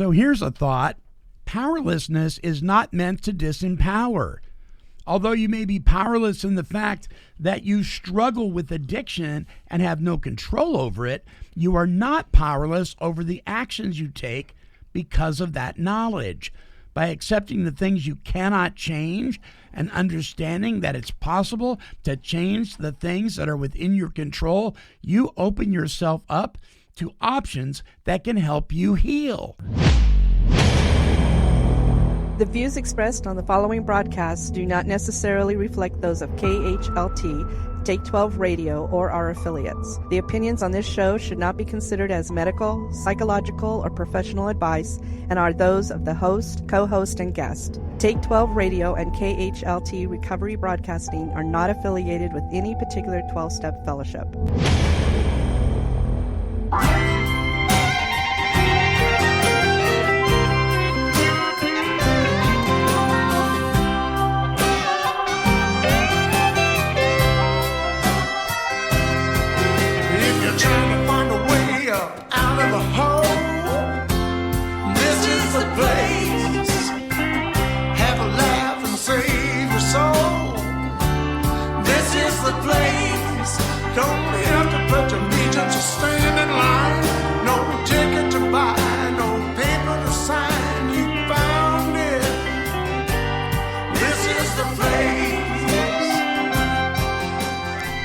So here's a thought. Powerlessness is not meant to disempower. Although you may be powerless in the fact that you struggle with addiction and have no control over it, you are not powerless over the actions you take because of that knowledge. By accepting the things you cannot change and understanding that it's possible to change the things that are within your control, you open yourself up to options that can help you heal. The views expressed on the following broadcasts do not necessarily reflect those of KHLT, Take 12 Radio, or our affiliates. The opinions on this show should not be considered as medical, psychological, or professional advice and are those of the host, co-host, and guest. Take 12 Radio and KHLT Recovery Broadcasting are not affiliated with any particular 12-step fellowship.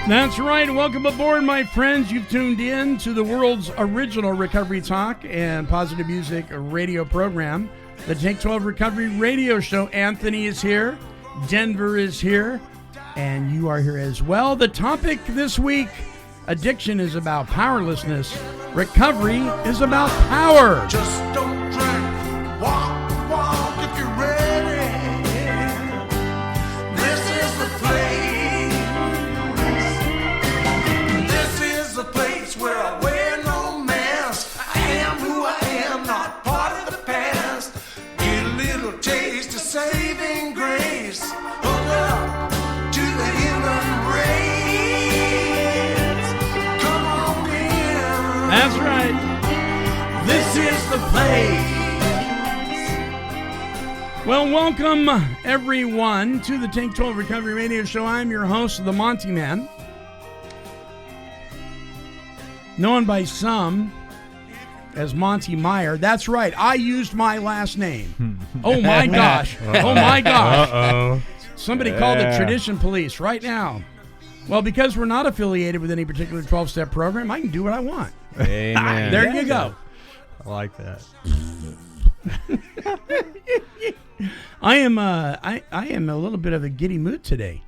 That's right. Welcome aboard, my friends. You've tuned in to the world's original recovery talk and positive music radio program, the Take 12 Recovery Radio Show. Anthony is here. Denver is here. And you are here as well. The topic this week, addiction is about powerlessness. Recovery is about power. Just don't drink. Walk if you're ready. This is the place. This is the place where I wear no mask. I am who I am, not part of the past. Get a little taste of saving grace. Hook up to the human race. Come on in. That's right. This is the place. Well, welcome everyone to the Take 12 Recovery Radio Show. I'm your host, the Monty Man, known by some as Monty Meyer. That's right, I used my last name. Oh my gosh. Oh my gosh. Uh-oh. Somebody call the tradition police right now. Well, because we're not affiliated with any particular 12-step program, I can do what I want. Amen. There you go. I like that. I am a little bit of a giddy mood today.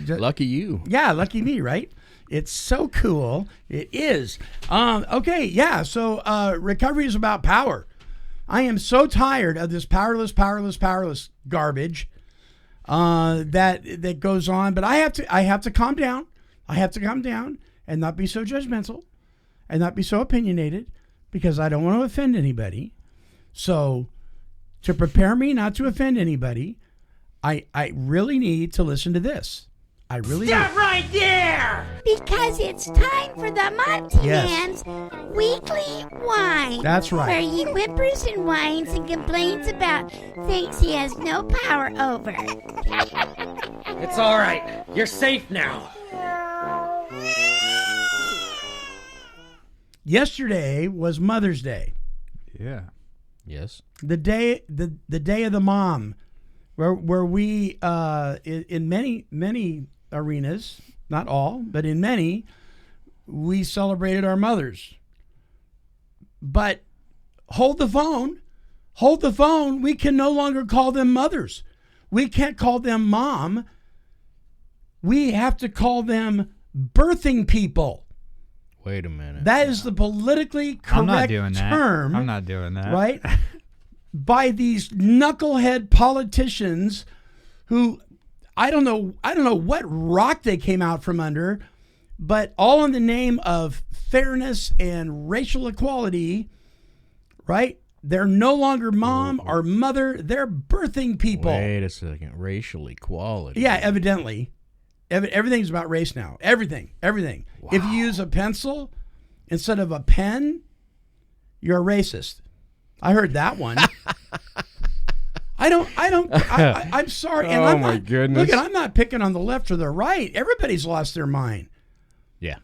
Lucky you. Yeah, lucky me, right? It's so cool. It is. Okay, yeah, so recovery is about power. I am so tired of this powerless garbage that goes on, but I have to calm down. I have to calm down and not be so judgmental and not be so opinionated because I don't want to offend anybody. So to prepare me not to offend anybody, I really need to listen to this. I really Stop do. right there! Because it's time for the Monty Yes. Man's Weekly Whine. That's right. Where he whimpers and whines and complains about things he has no power over. It's all right. You're safe now. Yesterday was Mother's Day. Yeah. Yes. The day of the mom, where we in many arenas, not all, but in many, we celebrated our mothers. But hold the phone. We can no longer call them mothers. We can't call them mom. We have to call them birthing people. Wait a minute. That is the politically I'm not correct doing that. term. I'm not doing that. Right? By these knucklehead politicians who I don't know what rock they came out from under, but all in the name of fairness and racial equality, right? They're no longer mom or mother, they're birthing people. Wait a second. Racial equality. Yeah, evidently. Everything's about race now. Everything. Wow. If you use a pencil instead of a pen, you're a racist. I heard that one. I'm sorry. And Oh, I'm my not, goodness. Look, I'm not picking on the left or the right. Everybody's lost their mind. Yeah.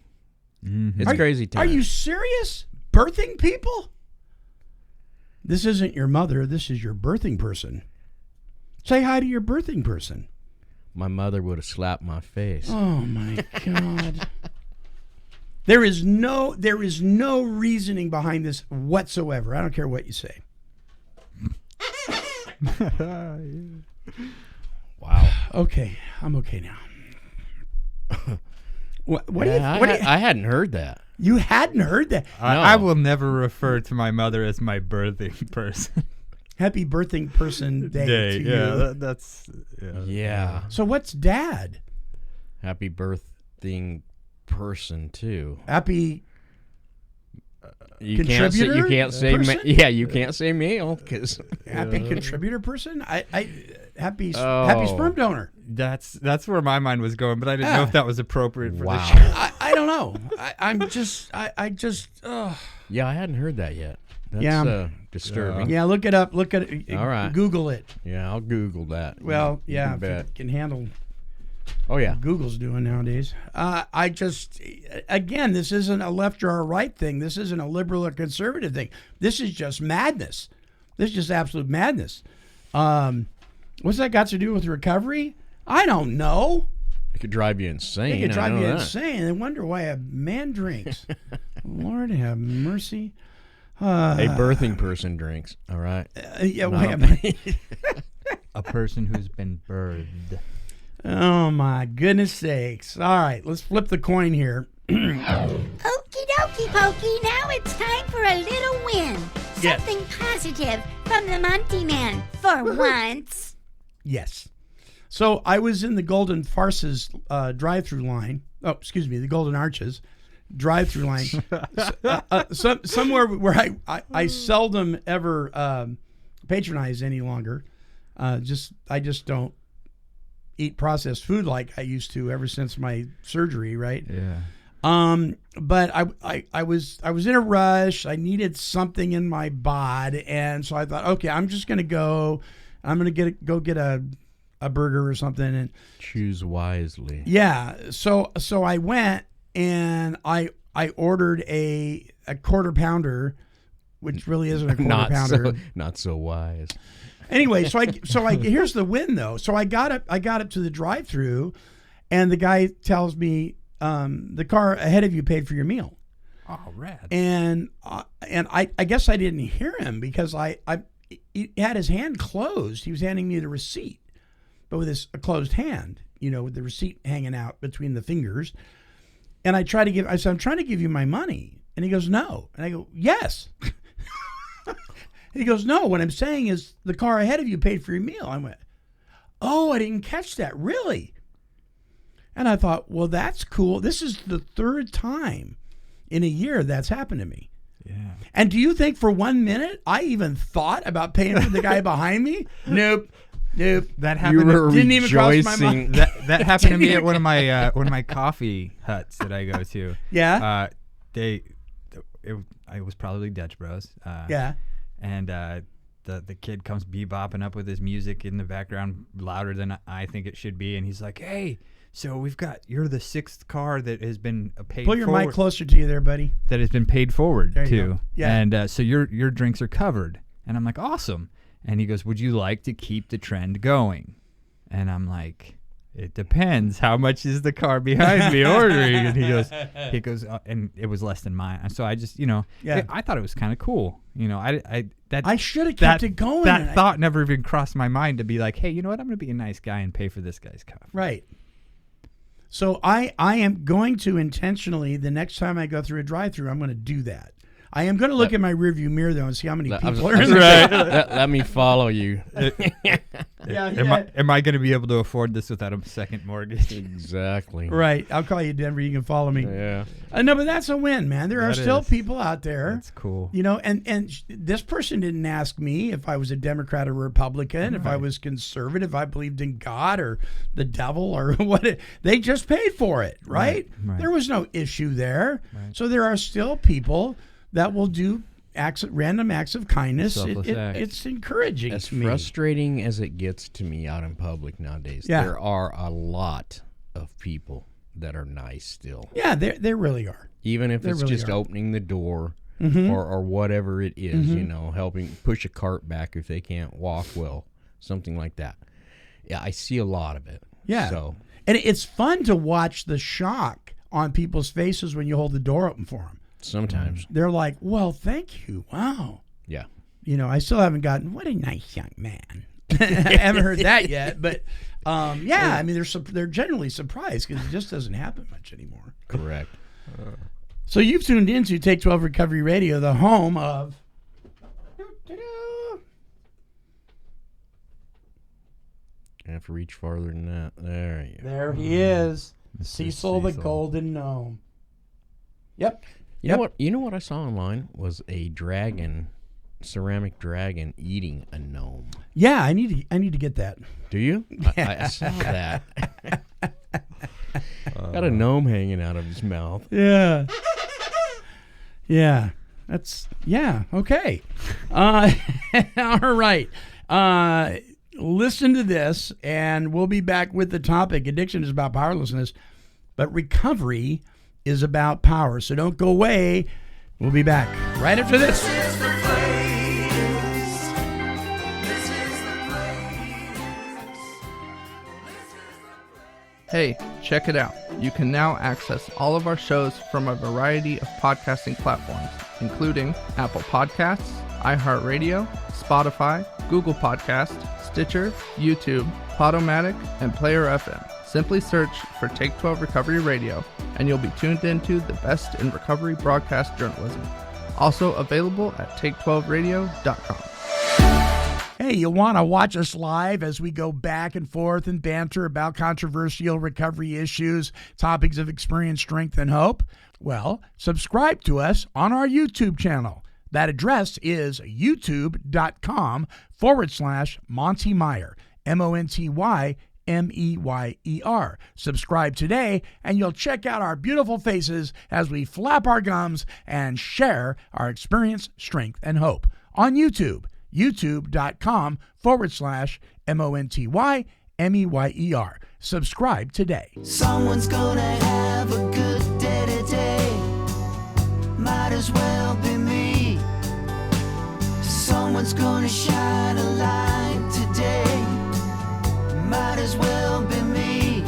It's crazy time. Are you serious? Birthing people? This isn't your mother. This is your birthing person. Say hi to your birthing person. My mother would have slapped my face. Oh, my God. There is no reasoning behind this whatsoever. I don't care what you say. Wow. Okay, I'm okay now. What do you? I hadn't heard that. You hadn't heard that? I will never refer to my mother as my birthing person. Happy birthing person day to Yeah, you. that's Yeah. So what's dad? Happy birthing person too. Happy You contributor can't say person? you can't say male because happy contributor person? Happy Oh. sperm donor. That's where my mind was going, but I didn't know Ah. if that was appropriate for Wow. the show. I don't know. I'm just Yeah, I hadn't heard that yet. That's Yeah. disturbing. yeah. Look it up. Look at it. All right. Google it. Yeah, I'll Google that. Well, You yeah. can If bet. you can handle Oh yeah. Google's doing nowadays. Again, this isn't a left or a right thing. This isn't a liberal or conservative thing. This is just madness. This is just absolute madness. What's that got to do with recovery? I don't know. It could drive you insane. It could drive I know you that. insane. I wonder why a man drinks. Lord have mercy. A birthing person drinks. All right. Yeah, Not wait a- a minute. A person who's been birthed. Oh, my goodness sakes. All right, let's flip the coin here. Okie dokie pokey, now it's time for a little win. Yes. Something positive from the Monty Man for once. Yes. So I was in the Golden Farces drive-through line. Oh, excuse me, the Golden Arches drive-through line. Somewhere where I seldom ever patronize any longer. I just don't eat processed food like I used to ever since my surgery, right? Yeah. But I was in a rush. I needed something in my bod, and so I thought, okay, I'm just gonna go. I'm gonna go get a burger or something, and Choose wisely. yeah. So I went and I ordered a quarter pounder, which really isn't a quarter pounder. Not so wise. Anyway, so I here's the win though. So I got up to the drive-through, and the guy tells me the car ahead of you paid for your meal. Oh, rad. And I guess I didn't hear him because he had his hand closed. He was handing me the receipt, but with a closed hand, with the receipt hanging out between the fingers. And I said, I'm trying to give you my money. And he goes, no. And I go, yes. He goes, no, what I'm saying is the car ahead of you paid for your meal. I went, oh, I didn't catch that. Really? And I thought, well, that's cool. This is the third time in a year that's happened to me. Yeah. And do you think for 1 minute I even thought about paying for the guy behind me? Nope. That You happened. were didn't even cross my rejoicing. mind. That happened to me at one of my coffee huts that I go to. Yeah? It was probably Dutch Bros. Yeah. And the kid comes bebopping up with his music in the background louder than I think it should be, and he's like, "Hey, so you're the sixth car that has been paid. Pull your forward, mic closer to you there, buddy. that has been paid forward There you to, go. Yeah. and so your drinks are covered." And I'm like, "Awesome." And he goes, "Would you like to keep the trend going?" And I'm like, "It depends. How much is the car behind me ordering?" And he goes, and it was less than mine. And so I just, Yeah. I thought it was kind of cool. I should have kept it going. That thought never even crossed my mind to be like, hey, you know what? I'm going to be a nice guy and pay for this guy's coffee. Right. So I am going to intentionally, the next time I go through a drive-through, I'm going to do that. I am going to look in my rearview mirror, though, and see how many people are in there. Let me follow you. Am I going to be able to afford this without a second mortgage? Exactly. Right. I'll call you, Denver. You can follow me. Yeah. No, but that's a win, man. There are That still is. people out there. That's cool. And this person didn't ask me if I was a Democrat or Republican, if I was conservative, if I believed in God or the devil or what. They just paid for it, right? Right. There was no issue there. Right. So there are still people that will do random acts of kindness. Selfless acts. It's encouraging As to me. frustrating as it gets to me out in public nowadays, Yeah. there are a lot of people that are nice still. Yeah, they really are. Even if They it's really just are. opening the door Mm-hmm. or whatever it is, helping push a cart back if they can't walk well, something like that. Yeah, I see a lot of it. Yeah. So, And it's fun to watch the shock on people's faces when you hold the door open for them. sometimes, They're like, well, thank you. Wow. yeah. I still haven't gotten, what a nice young man. I haven't heard that yet. But, yeah, I mean, they're generally surprised because it just doesn't happen much anymore. Correct. So you've tuned into Take 12 Recovery Radio, the home of... I have to reach farther than that. There you go. There he is. Mr. Cecil the Cecil. Golden Gnome. Yep. You know what? You know what I saw online was a dragon, ceramic dragon eating a gnome. Yeah, I need to get that. Do you? I saw that. Got a gnome hanging out of his mouth. Yeah. Yeah. Okay. All right. Listen to this, and we'll be back with the topic. Addiction is about powerlessness, but recovery is about power. So don't go away. We'll be back right after this. Hey, check it out. You can now access all of our shows from a variety of podcasting platforms, including Apple Podcasts, iHeartRadio, Spotify, Google Podcasts, Stitcher, YouTube, Podomatic, and Player FM. Simply search for Take 12 Recovery Radio, and you'll be tuned into the best in recovery broadcast journalism. Also available at take12radio.com. Hey, you want to watch us live as we go back and forth and banter about controversial recovery issues, topics of experience, strength, and hope? Well, subscribe to us on our YouTube channel. That address is youtube.com/Monty Meyer, MontyMeyer. Subscribe today, and you'll check out our beautiful faces as we flap our gums and share our experience, strength, and hope on YouTube. youtube.com/MontyMeyer. Subscribe today. Someone's gonna have a good day today. Might as well be me. Someone's gonna shine a light today. Might as well be me.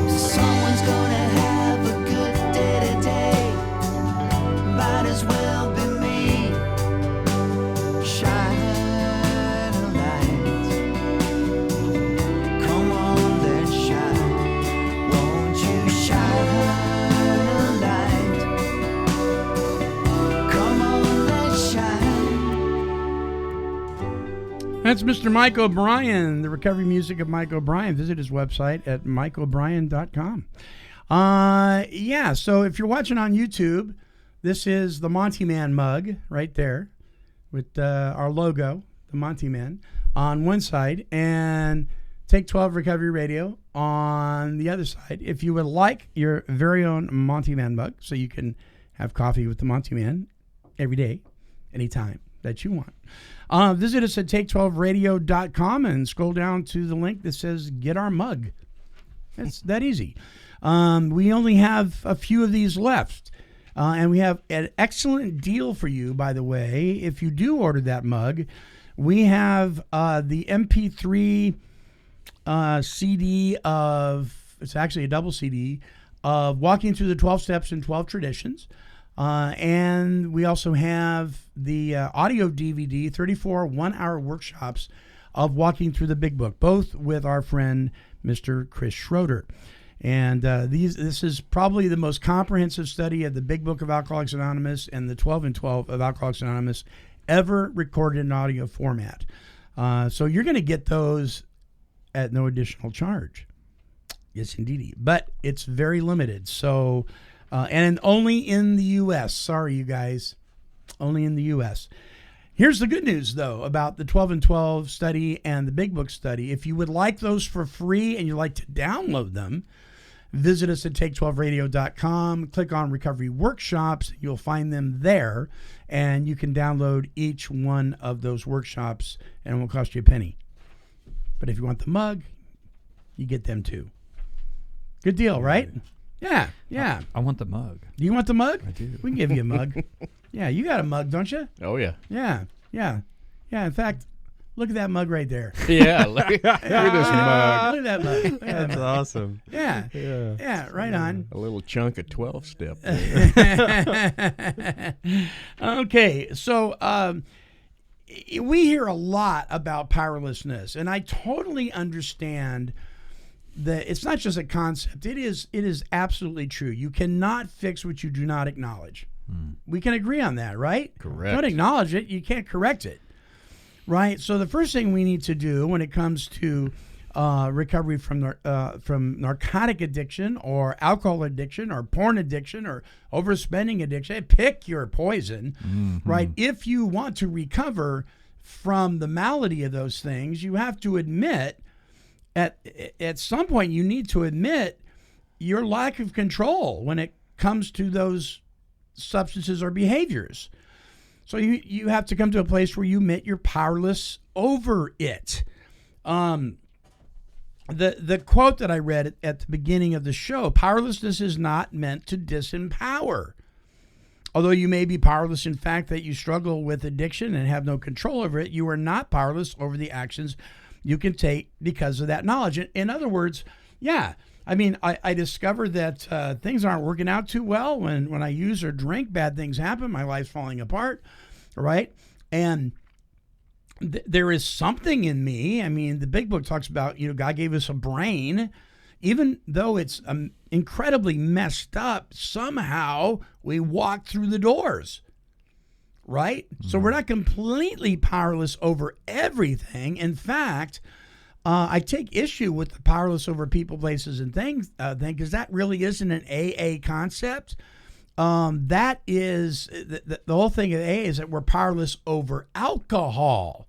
Someone's gonna have a good day today. Might as well be me. Shine a light. Come on, let's shine. Won't you shine a light? Come on, let's shine. That's Mr. Mike O'Brien, the recovery music of Mike O'Brien. Visit his website at mikeobrien.com. Yeah, so if you're watching on YouTube, this is the Monty Man mug right there with our logo, the Monty Man, on one side, and Take 12 Recovery Radio on the other side. If you would like your very own Monty Man mug, so you can have coffee with the Monty Man every day, anytime that you want. Visit us at take12radio.com and scroll down to the link that says Get Our Mug. It's that easy. We only have a few of these left. And we have an excellent deal for you, by the way. If you do order that mug, we have the MP3 CD of, it's actually a double CD, of Walking Through the 12 Steps and 12 Traditions. And we also have the audio DVD, 34 one-hour workshops of Walking Through the Big Book, both with our friend, Mr. Chris Schroeder. And this is probably the most comprehensive study of the Big Book of Alcoholics Anonymous and the 12 and 12 of Alcoholics Anonymous ever recorded in audio format. So you're going to get those at no additional charge. Yes, indeed. But it's very limited. So... and only in the U.S. Sorry, you guys. Only in the U.S. Here's the good news, though, about the 12 and 12 study and the Big Book study. If you would like those for free and you'd like to download them, visit us at take12radio.com, click on Recovery Workshops. You'll find them there, and you can download each one of those workshops, and it won't cost you a penny. But if you want the mug, you get them too. Good deal, right? Yeah, yeah. I want the mug. Do you want the mug? I do. We can give you a mug. Yeah, you got a mug, don't you? Oh, yeah. Yeah, yeah. Yeah, in fact, look at that mug right there. Yeah, look at this mug. Look at that mug. Look at that That's mug. awesome. Yeah. Yeah, right on. A little chunk of 12-step. Okay, so we hear a lot about powerlessness, and I totally understand that it's not just a concept. It is absolutely true. You cannot fix what you do not acknowledge. We can agree on that, right? Correct. Don't acknowledge it, you can't correct it. Right? So the first thing we need to do when it comes to recovery from narcotic addiction or alcohol addiction or porn addiction or overspending addiction, pick your poison, right? If you want to recover from the malady of those things, you have to admit, at some point you need to admit your lack of control when it comes to those substances or behaviors. So you have to come to a place where you admit you're powerless over it. The quote that I read at the beginning of the show, powerlessness is not meant to disempower. Although you may be powerless in fact that you struggle with addiction and have no control over it, you are not powerless over the actions you can take because of that knowledge. In other words, yeah, I mean, I discovered that things aren't working out too well when I use or drink. Bad things happen. My life's falling apart, right? And there is something in me. I mean, the Big Book talks about, God gave us a brain. Even though it's incredibly messed up, somehow we walk through the doors, right? So we're not completely powerless over everything. In fact, I take issue with the powerless over people, places, and things thing, because that really isn't an AA concept. That is the whole thing of AA is that we're powerless over alcohol.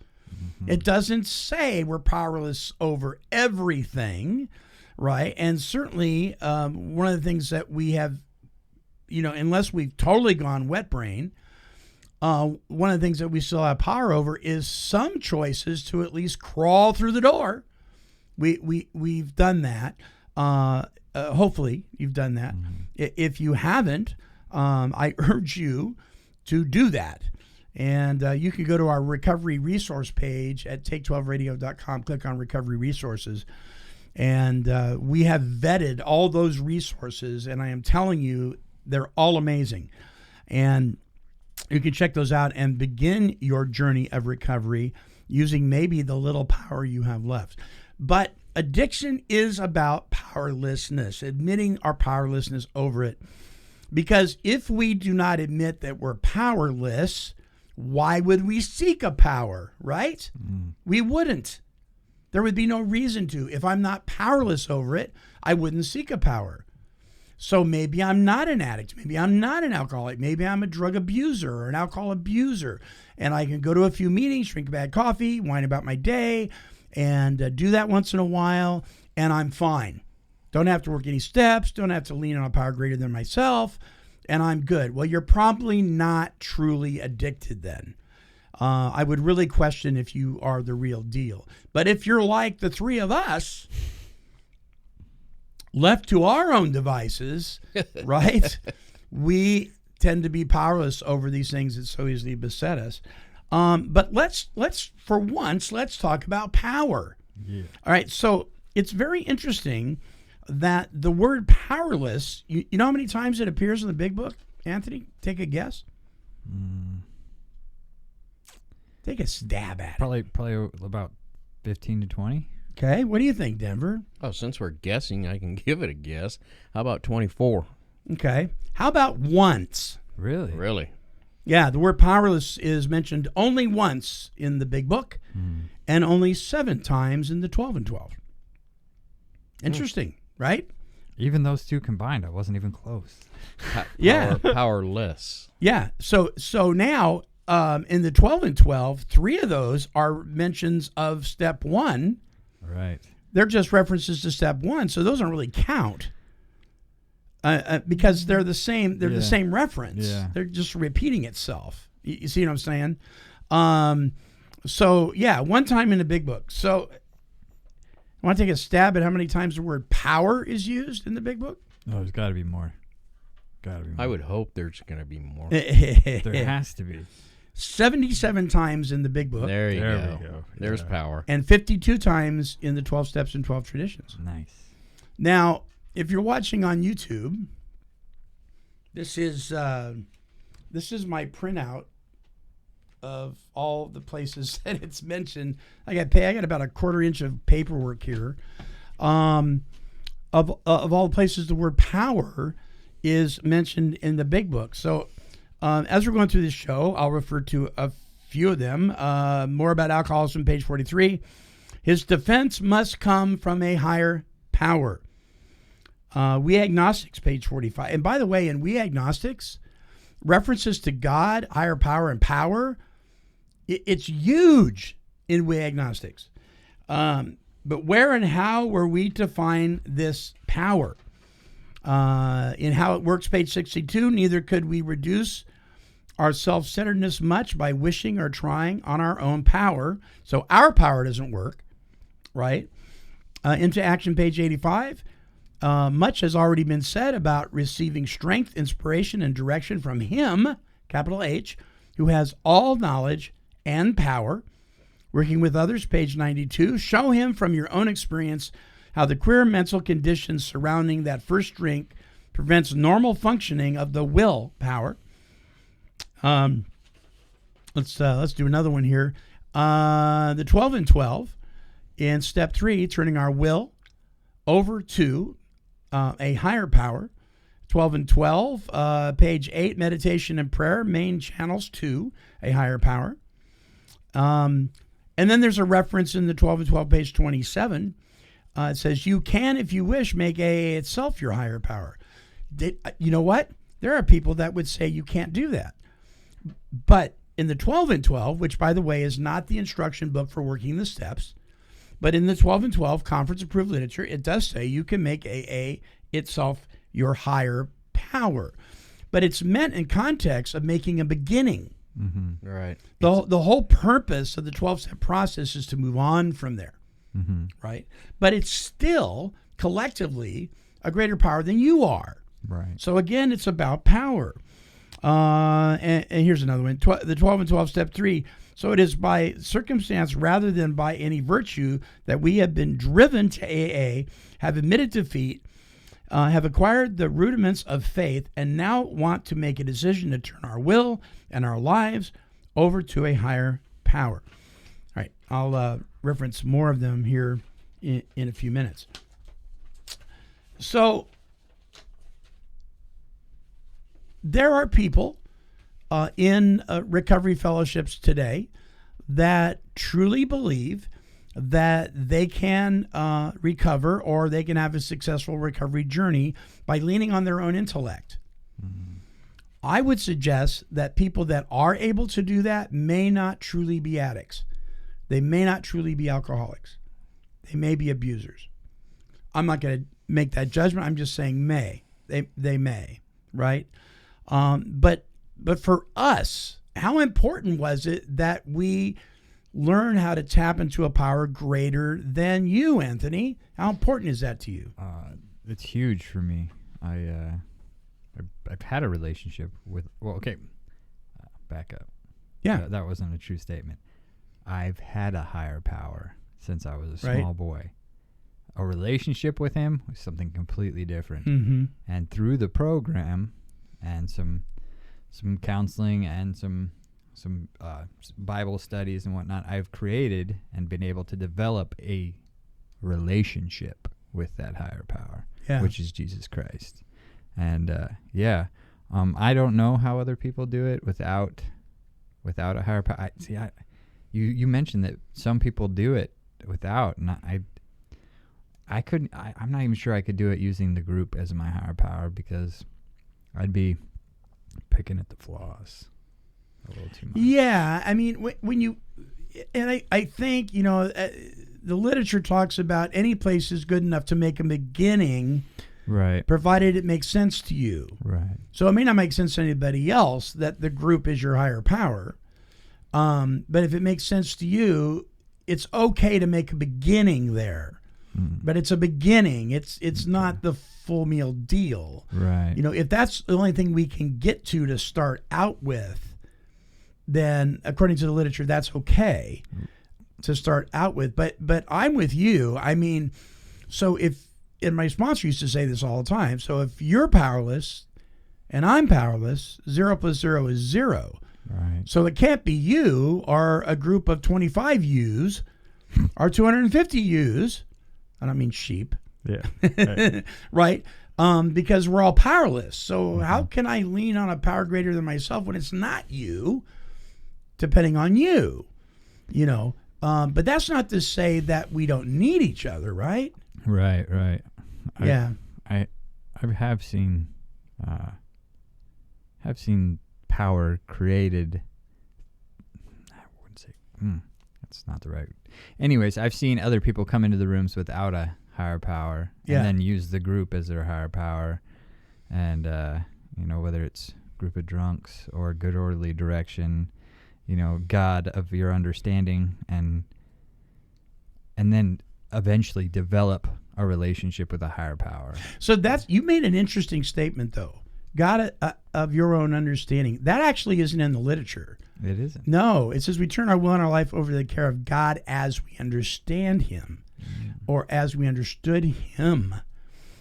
It doesn't say we're powerless over everything, right? And certainly one of the things that we have, unless we've totally gone wet brain, one of the things that we still have power over is some choices to at least crawl through the door. We've done that. Hopefully you've done that. If you haven't, I urge you to do that. And you can go to our recovery resource page at take12radio.com, click on recovery resources. And we have vetted all those resources, and I am telling you, they're all amazing. And you can check those out and begin your journey of recovery using maybe the little power you have left. But addiction is about powerlessness, admitting our powerlessness over it. Because if we do not admit that we're powerless, why would we seek a power, right? We wouldn't. There would be no reason to. If I'm not powerless over it, I wouldn't seek a power. So maybe I'm not an addict. Maybe I'm not an alcoholic. Maybe I'm a drug abuser or an alcohol abuser. And I can go to a few meetings, drink bad coffee, whine about my day, and do that once in a while, and I'm fine. Don't have to work any steps. Don't have to lean on a power greater than myself, and I'm good. Well, you're probably not truly addicted then. I would really question if you are the real deal. But if you're like the three of us, left to our own devices, right, we tend to be powerless over these things that so easily beset us. But let's for once, let's talk about power. Yeah. All right, so it's very interesting that the word powerless, you know how many times it appears in the Big Book, Anthony? Take a guess. Take a stab at it. Probably about 15 to 20. Okay, what do you think, Denver? Oh, since we're guessing, I can give it a guess. How about 24? Okay. How about once? Really? Really? Yeah, the word powerless is mentioned only once in the Big Book and only 7 times in the 12 and 12. Interesting, right? Even those two combined, I wasn't even close. Yeah. Powerless. Yeah. So now in the 12 and 12, 3 of those are mentions of step 1. Right. They're just references to step 1, so those don't really count because they're the same. They're the same reference. Yeah. They're just repeating itself. You see what I'm saying? So yeah, one time in the big book. So I want to take a stab at how many times the word power is used in the big book. Oh, there's got to be more. I would hope there's going to be more. There has to be. 77 times in the big book. There we go. There's power. And 52 times in the 12 steps and 12 traditions. Nice. Now, if you're watching on YouTube, this is my printout of all the places that it's mentioned. I got about a quarter inch of paperwork here. Of all the places the word power is mentioned in the big book. So as we're going through this show, I'll refer to a few of them. More about alcoholism, page 43. His defense must come from a higher power. We Agnostics, page 45. And by the way, in We Agnostics, references to God, higher power, and power, it's huge in We Agnostics. But where and how were we to find this power? In How It Works, page 62, neither could we reduce our self-centeredness much by wishing or trying on our own power. So our power doesn't work, right? Into Action, page 85. Much has already been said about receiving strength, inspiration, and direction from Him, capital H, who has all knowledge and power. Working with others, page 92. Show Him from your own experience how the queer mental conditions surrounding that first drink prevents normal functioning of the will power. Let's do another one here. The 12 and 12 in step 3, turning our will over to a higher power. 12 and 12, page 8, meditation and prayer, main channels to a higher power. And then there's a reference in the 12 and 12, page 27. It says, you can, if you wish, make AA itself your higher power. You know what? There are people that would say you can't do that. But in the 12 and 12, which, by the way, is not the instruction book for working the steps, but in the 12 and 12 conference-approved literature, it does say you can make AA itself your higher power. But it's meant in context of making a beginning. Mm-hmm. Right. The whole purpose of the 12-step process is to move on from there. Mm-hmm. Right? But it's still collectively a greater power than you are. Right. So again, it's about power. And here's another one. The 12 and 12, step 3. So it is by circumstance rather than by any virtue that we have been driven to AA, have admitted defeat, have acquired the rudiments of faith, and now want to make a decision to turn our will and our lives over to a higher power. All right, I'll reference more of them here in a few minutes. So there are people in recovery fellowships today that truly believe that they can recover or they can have a successful recovery journey by leaning on their own intellect. Mm-hmm. I would suggest that people that are able to do that may not truly be addicts. They may not truly be alcoholics. They may be abusers. I'm not going to make that judgment. I'm just saying may. They may, right? But for us, how important was it that we learn how to tap into a power greater than you, Anthony? How important is that to you? It's huge for me. I've had a relationship with, back up. Yeah. That wasn't a true statement. I've had a higher power since I was a small boy. A relationship with him was something completely different. Mm-hmm. And through the program and some counseling and some Bible studies and whatnot, I've created and been able to develop a relationship with that higher power, which is Jesus Christ. And I don't know how other people do it without a higher power. You mentioned that some people do it without, and I couldn't. I'm not even sure I could do it using the group as my higher power because I'd be picking at the flaws a little too much. Yeah, I mean, when you, and I think, the literature talks about any place is good enough to make a beginning, Right. provided it makes sense to you. Right. So it may not make sense to anybody else that the group is your higher power. But if it makes sense to you, it's okay to make a beginning there. But it's a beginning. It's not the full meal deal. Right. If that's the only thing we can get to start out with, then according to the literature, that's okay to start out with. But I'm with you. I mean, so and my sponsor used to say this all the time. So if you're powerless and I'm powerless, 0 plus 0 is 0. Right. So it can't be you or a group of 25 yous or 250 yous. I don't mean sheep. Yeah. Right? Because we're all powerless. So how can I lean on a power greater than myself when it's not you, depending on you? But that's not to say that we don't need each other, right? Right. Right. Yeah. I have seen power created. I wouldn't say that's not the right. Anyways, I've seen other people come into the rooms without a higher power and then use the group as their higher power, and whether it's group of drunks or good orderly direction, God of your understanding, and then eventually develop a relationship with a higher power. So you made an interesting statement, though. God of your own understanding. That actually isn't in the literature. It isn't. No, it says we turn our will and our life over to the care of God as we understand him or as we understood him.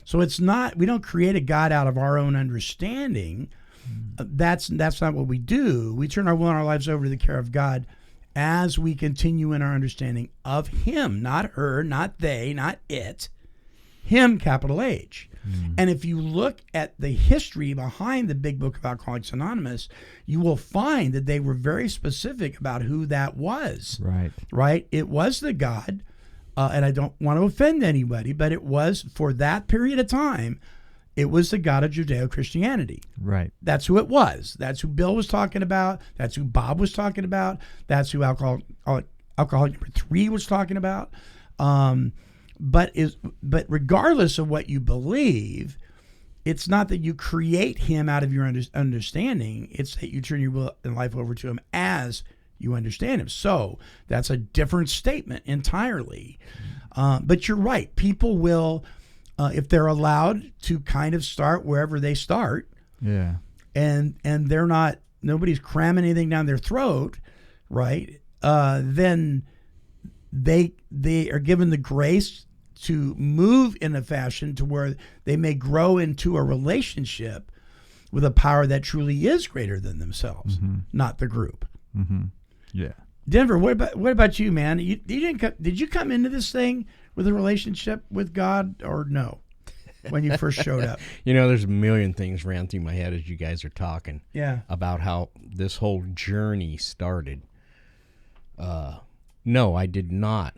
So it's not, we don't create a God out of our own understanding. That's not what we do. We turn our will and our lives over to the care of God as we continue in our understanding of him, not her, not they, not it. Him, capital H. And if you look at the history behind the Big Book of Alcoholics Anonymous, you will find that they were very specific about who that was. Right. Right? It was the God, and I don't want to offend anybody, but it was, for that period of time, it was the God of Judeo-Christianity. Right. That's who it was. That's who Bill was talking about. That's who Bob was talking about. That's who Alcoholic number 3 was talking about. But regardless of what you believe, it's not that you create him out of your understanding. It's that you turn your will and life over to him as you understand him. So that's a different statement entirely. But you're right. People will, if they're allowed to kind of start wherever they start, and they're not, nobody's cramming anything down their throat, right? Then they are given the grace to move in a fashion to where they may grow into a relationship with a power that truly is greater than themselves, not the group. Yeah. Denver, what about you, man? Did you come into this thing with a relationship with God or no? When you first showed up? There's a million things ran through my head as you guys are talking. Yeah. About how this whole journey started. No, I did not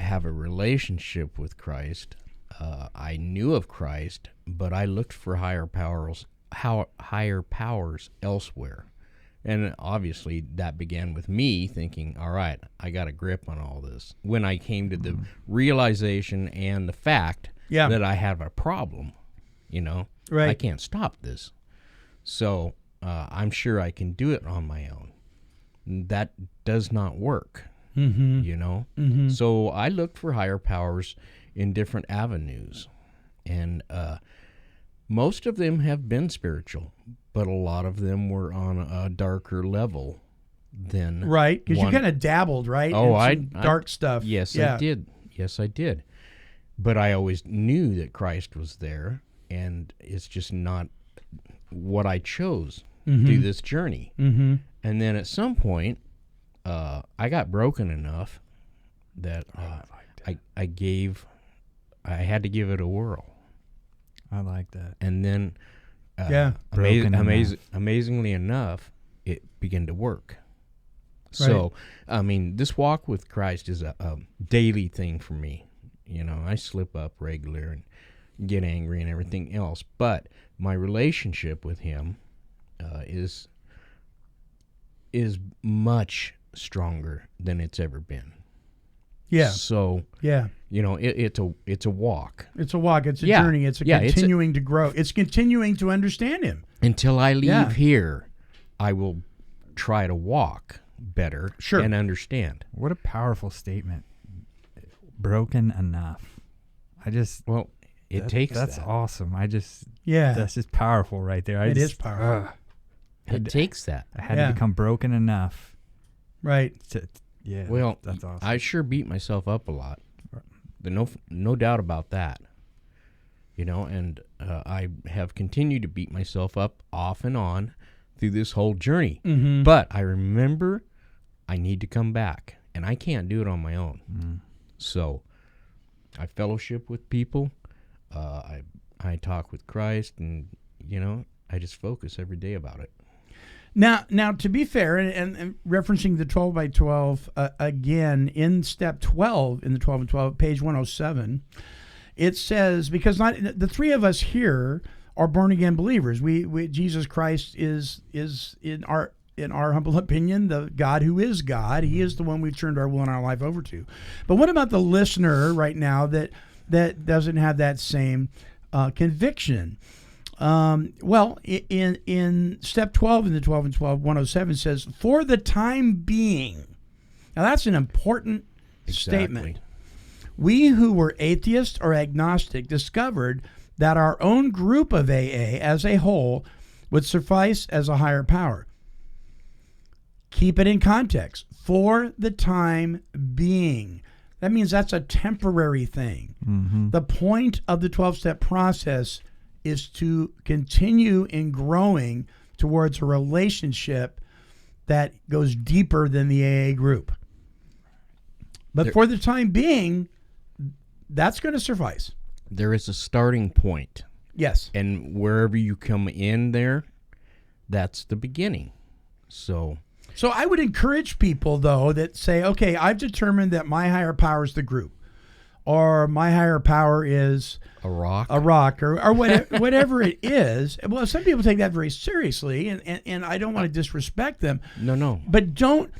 have a relationship with Christ. I knew of Christ, but I looked for higher powers elsewhere. And obviously that began with me thinking, all right, I got a grip on all this. When I came to the realization and the fact that I have a problem, right. I can't stop this. So I'm sure I can do it on my own. That does not work, So I looked for higher powers in different avenues. And most of them have been spiritual, but a lot of them were on a darker level than right, because you kind of dabbled, right? Oh, dark stuff. Yes, I did. Yes, I did. But I always knew that Christ was there, and it's just not what I chose to do this journey. And then at some point, I got broken enough that I had to give it a whirl. I like that. And then, amazingly enough, it began to work. Right. So, I mean, this walk with Christ is a daily thing for me. I slip up regular and get angry and everything else. But my relationship with him is is much stronger than it's ever been. Yeah. So, Yeah. you know, it's a walk. It's a walk. It's a Yeah. journey. It's Yeah, continuing to grow. It's continuing to understand him. Until I leave Yeah. here, I will try to walk better Sure. and understand. What a powerful statement. Broken enough. Well, it takes that's that. awesome. Yeah. That's just powerful right there. It is powerful. It takes that. I had Yeah. to become broken enough Right. to, yeah. Well, that's awesome. I sure beat myself up a lot. There's no doubt about that. You know, and I have continued to beat myself up off and on through this whole journey. Mm-hmm. But I remember I need to come back, and I can't do it on my own. So I fellowship with people. I talk with Christ, and, you know, I just focus every day about it. Now, to be fair, and referencing the 12 by 12 again in step 12 in the 12 and 12, page 107, it says, because not the three of us here are born again believers. We Jesus Christ is in our humble opinion the God who is God. He is the one we've turned our will and our life over to. But what about the listener right now that doesn't have that same conviction? Well, in step 12 in the 12 and 12, 107 says, for the time being. Now that's an important statement. We who were atheist or agnostic discovered that our own group of AA as a whole would suffice as a higher power. Keep it in context. For the time being. That means that's a temporary thing. Mm-hmm. The point of the 12-step process is to continue in growing towards a relationship that goes deeper than the AA group. But for the time being, that's going to suffice. There is a starting point. Yes. And wherever you come in there, that's the beginning. So I would encourage people, though, that say, okay, I've determined that my higher power is the group, or my higher power is a rock, or whatever it is. Well, some people take that very seriously, and I don't want to disrespect them. No. But don't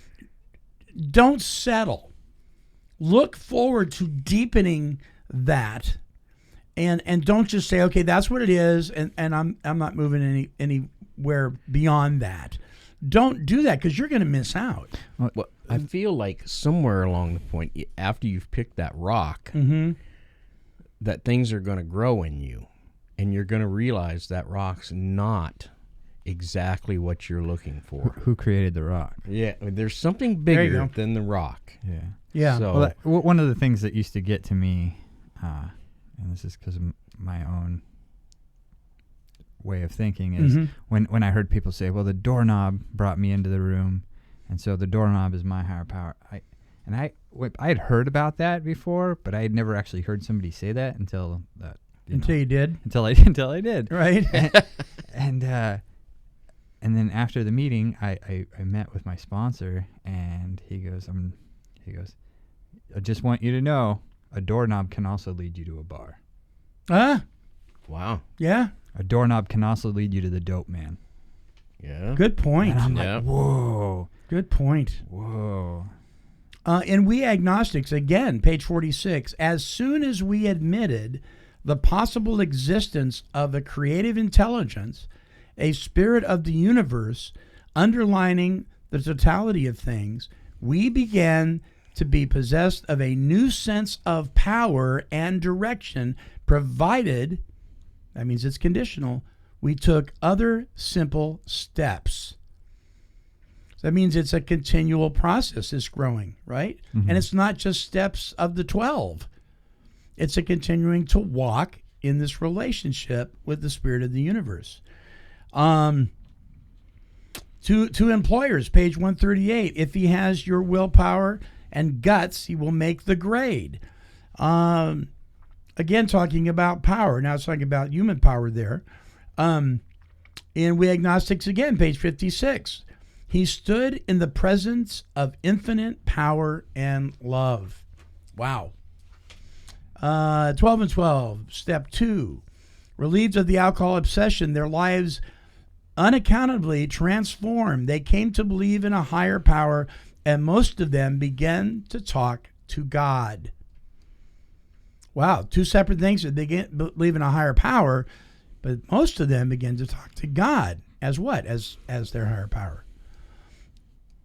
settle. Look forward to deepening that, and don't just say, okay, that's what it is, and I'm not moving anywhere beyond that. Don't do that, because you're going to miss out. Well, I feel like somewhere along the point, after you've picked that rock, that things are going to grow in you, and you're going to realize that rock's not exactly what you're looking for. Who created the rock? Yeah, there's something bigger than the rock. Yeah. Yeah. So, One of the things that used to get to me, and this is because of my own way of thinking, is when I heard people say, well, the doorknob brought me into the room, and so the doorknob is my higher power. I had heard about that before, but I had never actually heard somebody say that until that. You did? Until I did. Right. And then after the meeting, I met with my sponsor, and he goes, I just want you to know, a doorknob can also lead you to a bar. wow. Yeah. A doorknob can also lead you to the dope man. Yeah. Good point. And I'm like, whoa. Good point. Whoa. And we agnostics, again, page 46, as soon as we admitted the possible existence of a creative intelligence, a spirit of the universe underlining the totality of things, we began to be possessed of a new sense of power and direction, provided, that means it's conditional, we took other simple steps. So that means it's a continual process, this growing, right? Mm-hmm. And it's not just steps of the 12. It's a continuing to walk in this relationship with the spirit of the universe. To employers, page 138, if he has your willpower and guts, he will make the grade. Again, talking about power. Now it's talking about human power there. And we agnostics, again, page 56. He stood in the presence of infinite power and love. Wow. 12 and 12, step 2. Relieved of the alcohol obsession, their lives unaccountably transformed. They came to believe in a higher power, and most of them began to talk to God. Wow, two separate things. They began to believe in a higher power, but most of them began to talk to God as what? As their higher power.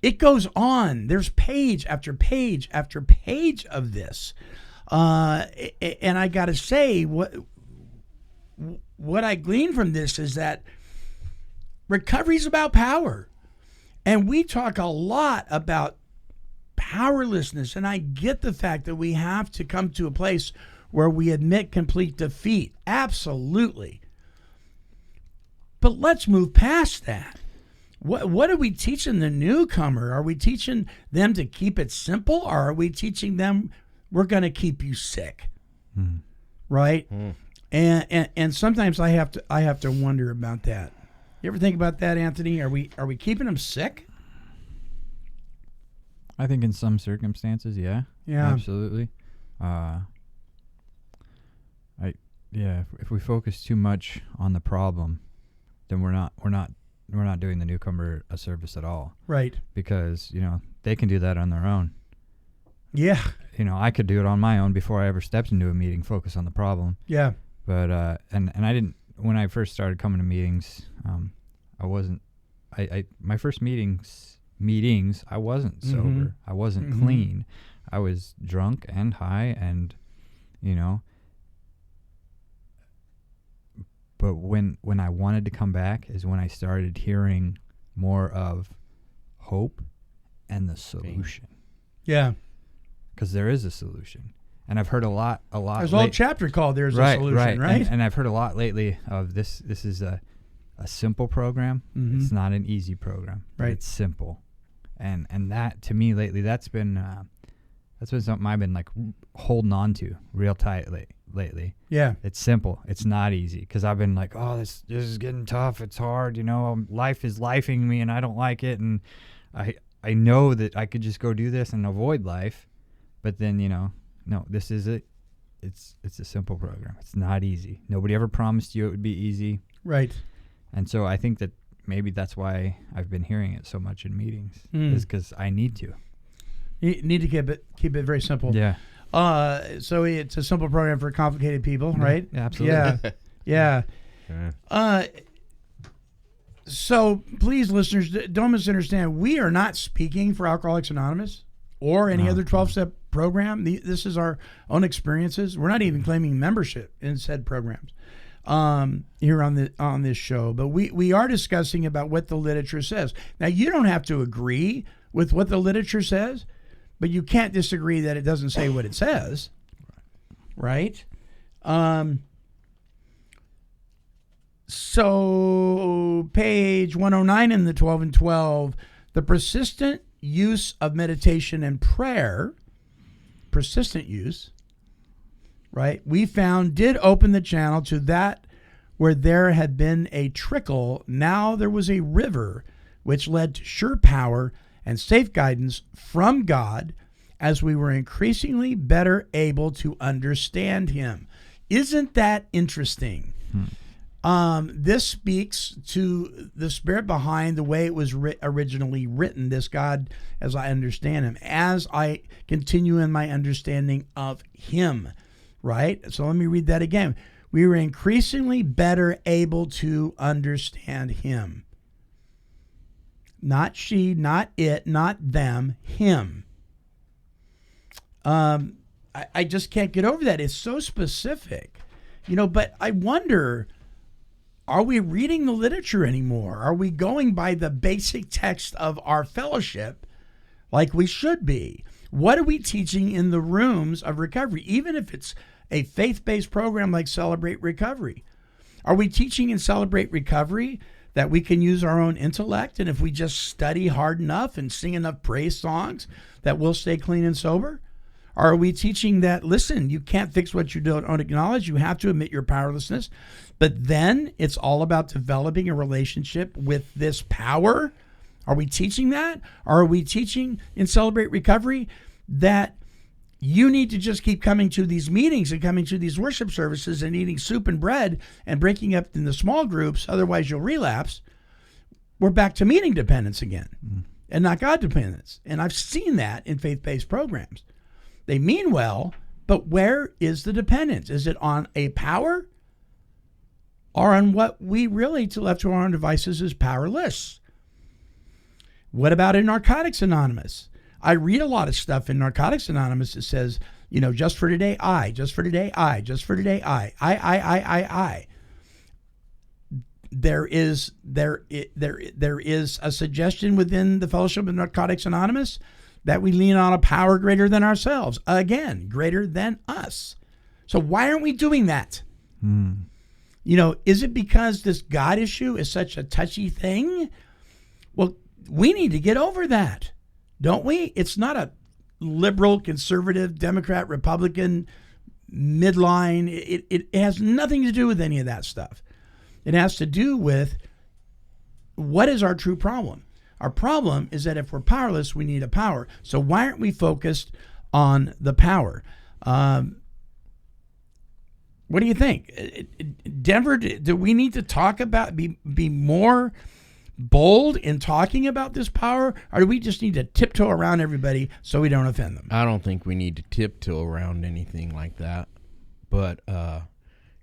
It goes on. There's page after page after page of this. And I got to say, what I glean from this is that recovery is about power. And we talk a lot about powerlessness. And I get the fact that we have to come to a place where we admit complete defeat. Absolutely. But let's move past that. What are we teaching the newcomer? Are we teaching them to keep it simple, or are we teaching them we're going to keep you sick? Right? And sometimes I have to wonder about that. You ever think about that, Anthony? Are we keeping them sick? I think in some circumstances, yeah. Yeah. Absolutely. If we focus too much on the problem, then we're not doing the newcomer a service at all. Right. Because, they can do that on their own. Yeah. I could do it on my own before I ever stepped into a meeting, focus on the problem. Yeah. But and I didn't, when I first started coming to meetings, my first meetings I wasn't sober. I wasn't clean. I was drunk and high, and but when I wanted to come back is when I started hearing more of hope and the solution. Yeah. Because there is a solution. And I've heard a lot. There's a whole chapter called There's a Solution, right? And I've heard a lot lately of this. This is a simple program. It's not an easy program. Right. It's simple. And that, to me, lately, that's been something I've been like holding on to real tight lately. Yeah. It's simple. It's not easy, because I've been like, oh, this is getting tough. It's hard. Life is lifing me, and I don't like it. And I know that I could just go do this and avoid life. But then, no, this is it. It's a simple program. It's not easy. Nobody ever promised you it would be easy. Right. And so I think that maybe that's why I've been hearing it so much in meetings, is because I need to. You need to keep it very simple. Yeah. So it's a simple program for complicated people, right? Yeah, absolutely. Yeah. So please, listeners, don't misunderstand. We are not speaking for Alcoholics Anonymous or any other 12-step program. This is our own experiences. We're not even claiming membership in said programs here on this show. But we are discussing about what the literature says. Now, you don't have to agree with what the literature says, but you can't disagree that it doesn't say what it says, right? So page 109 in the 12 and 12, the persistent use of meditation and prayer, persistent use, right, we found did open the channel to that where there had been a trickle. Now there was a river which led to sure power and safe guidance from God as we were increasingly better able to understand him. Isn't that interesting? This speaks to the spirit behind the way it was originally written, this God as I understand him, as I continue in my understanding of him, right? So let me read that again. We were increasingly better able to understand him. Not she, not it, not them, him. I just can't get over that. It's so specific, but I wonder, are we reading the literature anymore? Are we going by the basic text of our fellowship like we should be? What are we teaching in the rooms of recovery, even if it's a faith-based program like Celebrate Recovery? Are we teaching in Celebrate Recovery that we can use our own intellect, and if we just study hard enough and sing enough praise songs that we'll stay clean and sober? Or are we teaching that, listen, you can't fix what you don't acknowledge, you have to admit your powerlessness, but then it's all about developing a relationship with this power? Are we teaching that? Or are we teaching in Celebrate Recovery that you need to just keep coming to these meetings and coming to these worship services and eating soup and bread and breaking up in the small groups, otherwise you'll relapse, we're back to meaning dependence again and not God dependence. And I've seen that in faith-based programs. They mean well, but where is the dependence? Is it on a power or on what we really, to left to our own devices, is powerless? What about in Narcotics Anonymous? I read a lot of stuff in Narcotics Anonymous that says, just for today, just for today, just for today, I. There is a suggestion within the Fellowship of Narcotics Anonymous that we lean on a power greater than ourselves. Again, greater than us. So why aren't we doing that? Is it because this God issue is such a touchy thing? Well, we need to get over that, don't we? It's not a liberal, conservative, Democrat, Republican midline. It has nothing to do with any of that stuff. It has to do with what is our true problem. Our problem is that if we're powerless, we need a power. So why aren't we focused on the power? What do you think? Denver, do we need to talk about, be more bold in talking about this power, or do we just need to tiptoe around everybody so we don't offend them? I don't think we need to tiptoe around anything like that. But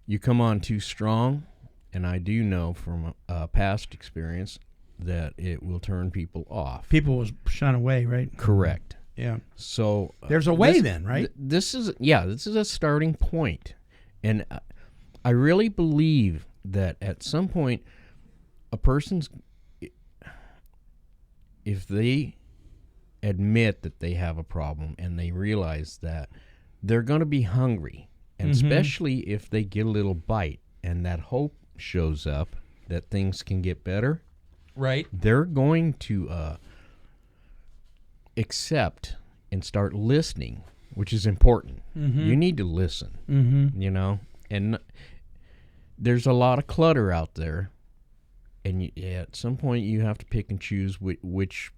you come on too strong, and I do know from past experience that it will turn people off. People will shun away, right? Correct. Yeah. So there's a way then, right? This is a starting point. And I really believe that at some point a person's, if they admit that they have a problem and they realize that, they're going to be hungry. And especially if they get a little bite and that hope shows up that things can get better, right? They're going to accept and start listening, which is important. You need to listen, and there's a lot of clutter out there. And at some point you have to pick and choose which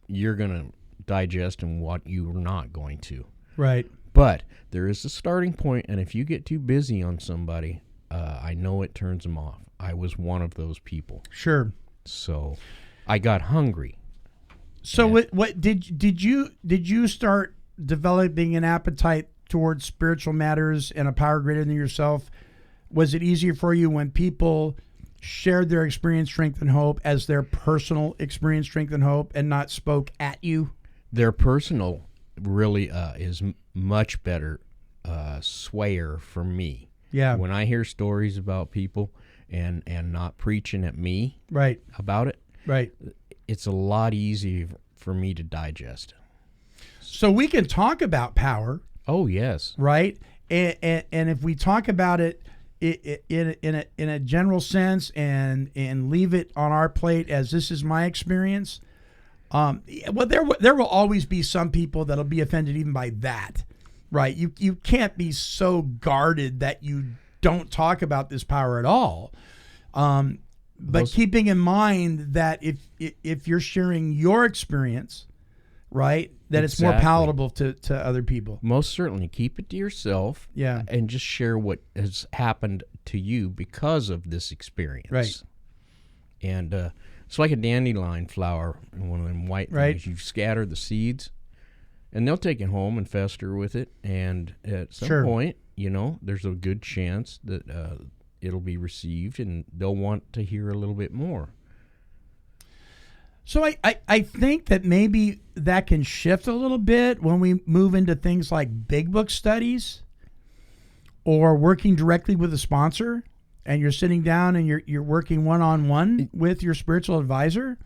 you're going to digest and what you're not going to. Right. But there is a starting point, and if you get too busy on somebody, I know it turns them off. I was one of those people. Sure. So I got hungry. So what did you start developing an appetite towards spiritual matters and a power greater than yourself? Was it easier for you when people shared their experience, strength, and hope as their personal experience, strength, and hope, and not spoke at you? Their personal really is much better swayer for me. Yeah. When I hear stories about people and not preaching at me about it, it's a lot easier for me to digest. So we can talk about power. Oh, yes. Right? And if we talk about it in a general sense and leave it on our plate as this is my experience, well, there will always be some people that'll be offended even by that, right? You can't be so guarded that you don't talk about this power at all. But keeping in mind that if you're sharing your experience, right, that it's more palatable to other people. Most certainly. Keep it to yourself. Yeah. And just share what has happened to you because of this experience. Right. And it's like a dandelion flower, one of them white things. You scatter the seeds, and they'll take it home and fester with it. And at some point, there's a good chance that it'll be received, and they'll want to hear a little bit more. So I think that maybe that can shift a little bit when we move into things like big book studies or working directly with a sponsor, and you're sitting down and you're working one-on-one with your spiritual advisor.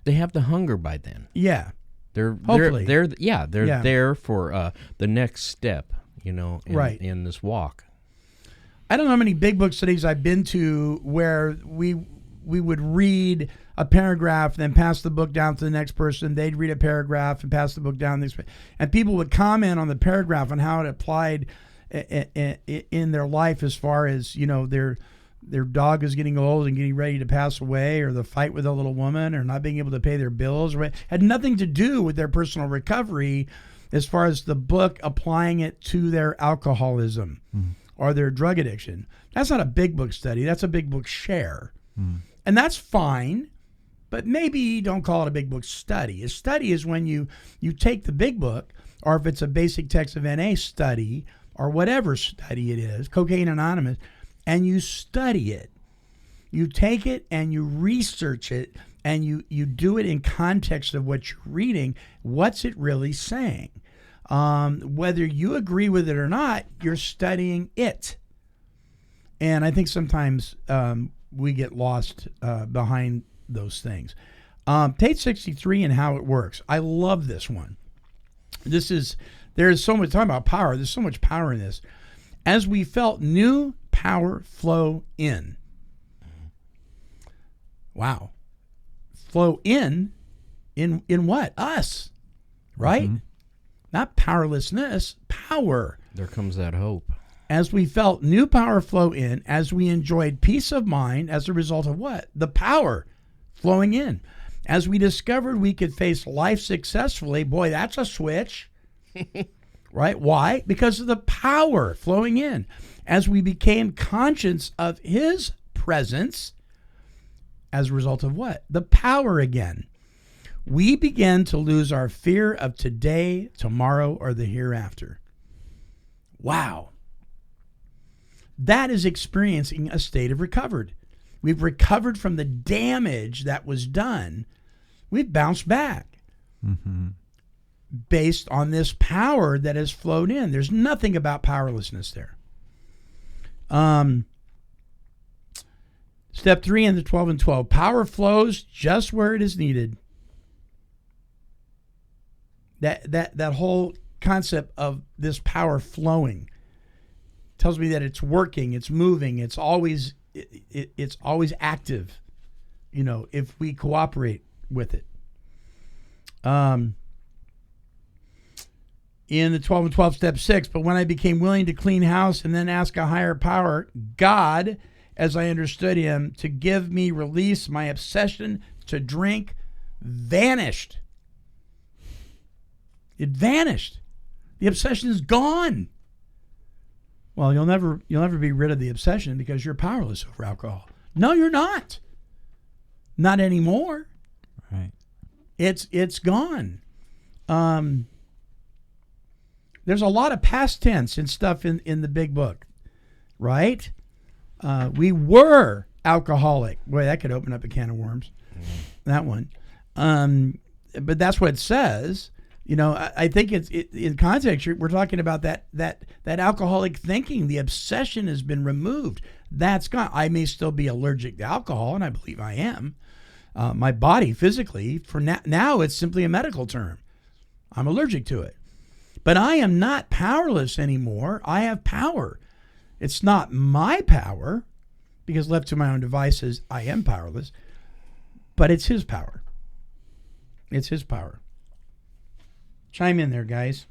They have the hunger by then. Yeah. They're Hopefully. there for the next step, in this walk. I don't know how many big book studies I've been to where we would read a paragraph, then pass the book down to the next person. They'd read a paragraph and pass the book down to the next, and people would comment on the paragraph and how it applied in their life, as far as their dog is getting old and getting ready to pass away, or the fight with a little woman, or not being able to pay their bills. Had nothing to do with their personal recovery, as far as the book applying it to their alcoholism or their drug addiction. That's not a big book study. That's a big book share. And that's fine. but maybe don't call it a big book study. A study is when you take the big book, or if it's a basic text of NA study, or whatever study it is, Cocaine Anonymous, and you study it. You take it and you research it, and you do it in context of what you're reading. What's it really saying? Whether you agree with it or not, you're studying it. And I think sometimes we get lost behind those things. Page 63 and how it works. I love this one. There's so much talking about power. There's so much power in this. As we felt new power flow in. Wow. Flow in what? Us. Right? Mm-hmm. Not powerlessness, power. There comes that hope. As we felt new power flow in, as we enjoyed peace of mind as a result of what? The power flowing in. As we discovered we could face life successfully, boy, that's a switch. Right? Why? Because of the power flowing in. As we became conscious of his presence, as a result of what? The power again. We began to lose our fear of today, tomorrow, or the hereafter. Wow. That is experiencing a state of recovered. We've recovered from the damage that was done. We've bounced back. Mm-hmm. Based on this power that has flowed in. There's nothing about powerlessness there. Step 3 in the 12 and 12. Power flows just where it is needed. That whole concept of this power flowing tells me that it's working, it's moving, it's always active, if we cooperate with it. In the 12 and 12, step 6, but when I became willing to clean house and then ask a higher power, God, as I understood him, to give me release, my obsession to drink vanished. It vanished. The obsession is gone. Well, you'll never be rid of the obsession because you're powerless over alcohol. No, you're not. Not anymore. Right. It's gone. There's a lot of past tense and stuff in the big book, right? We were alcoholic. Boy, that could open up a can of worms. That one. But that's what it says. I think it's in context. We're talking about that alcoholic thinking. The obsession has been removed. That's gone. I may still be allergic to alcohol, and I believe I am. My body physically, for now, it's simply a medical term. I'm allergic to it. But I am not powerless anymore. I have power. It's not my power, because left to my own devices, I am powerless. But it's his power. It's his power. Chime in there, guys.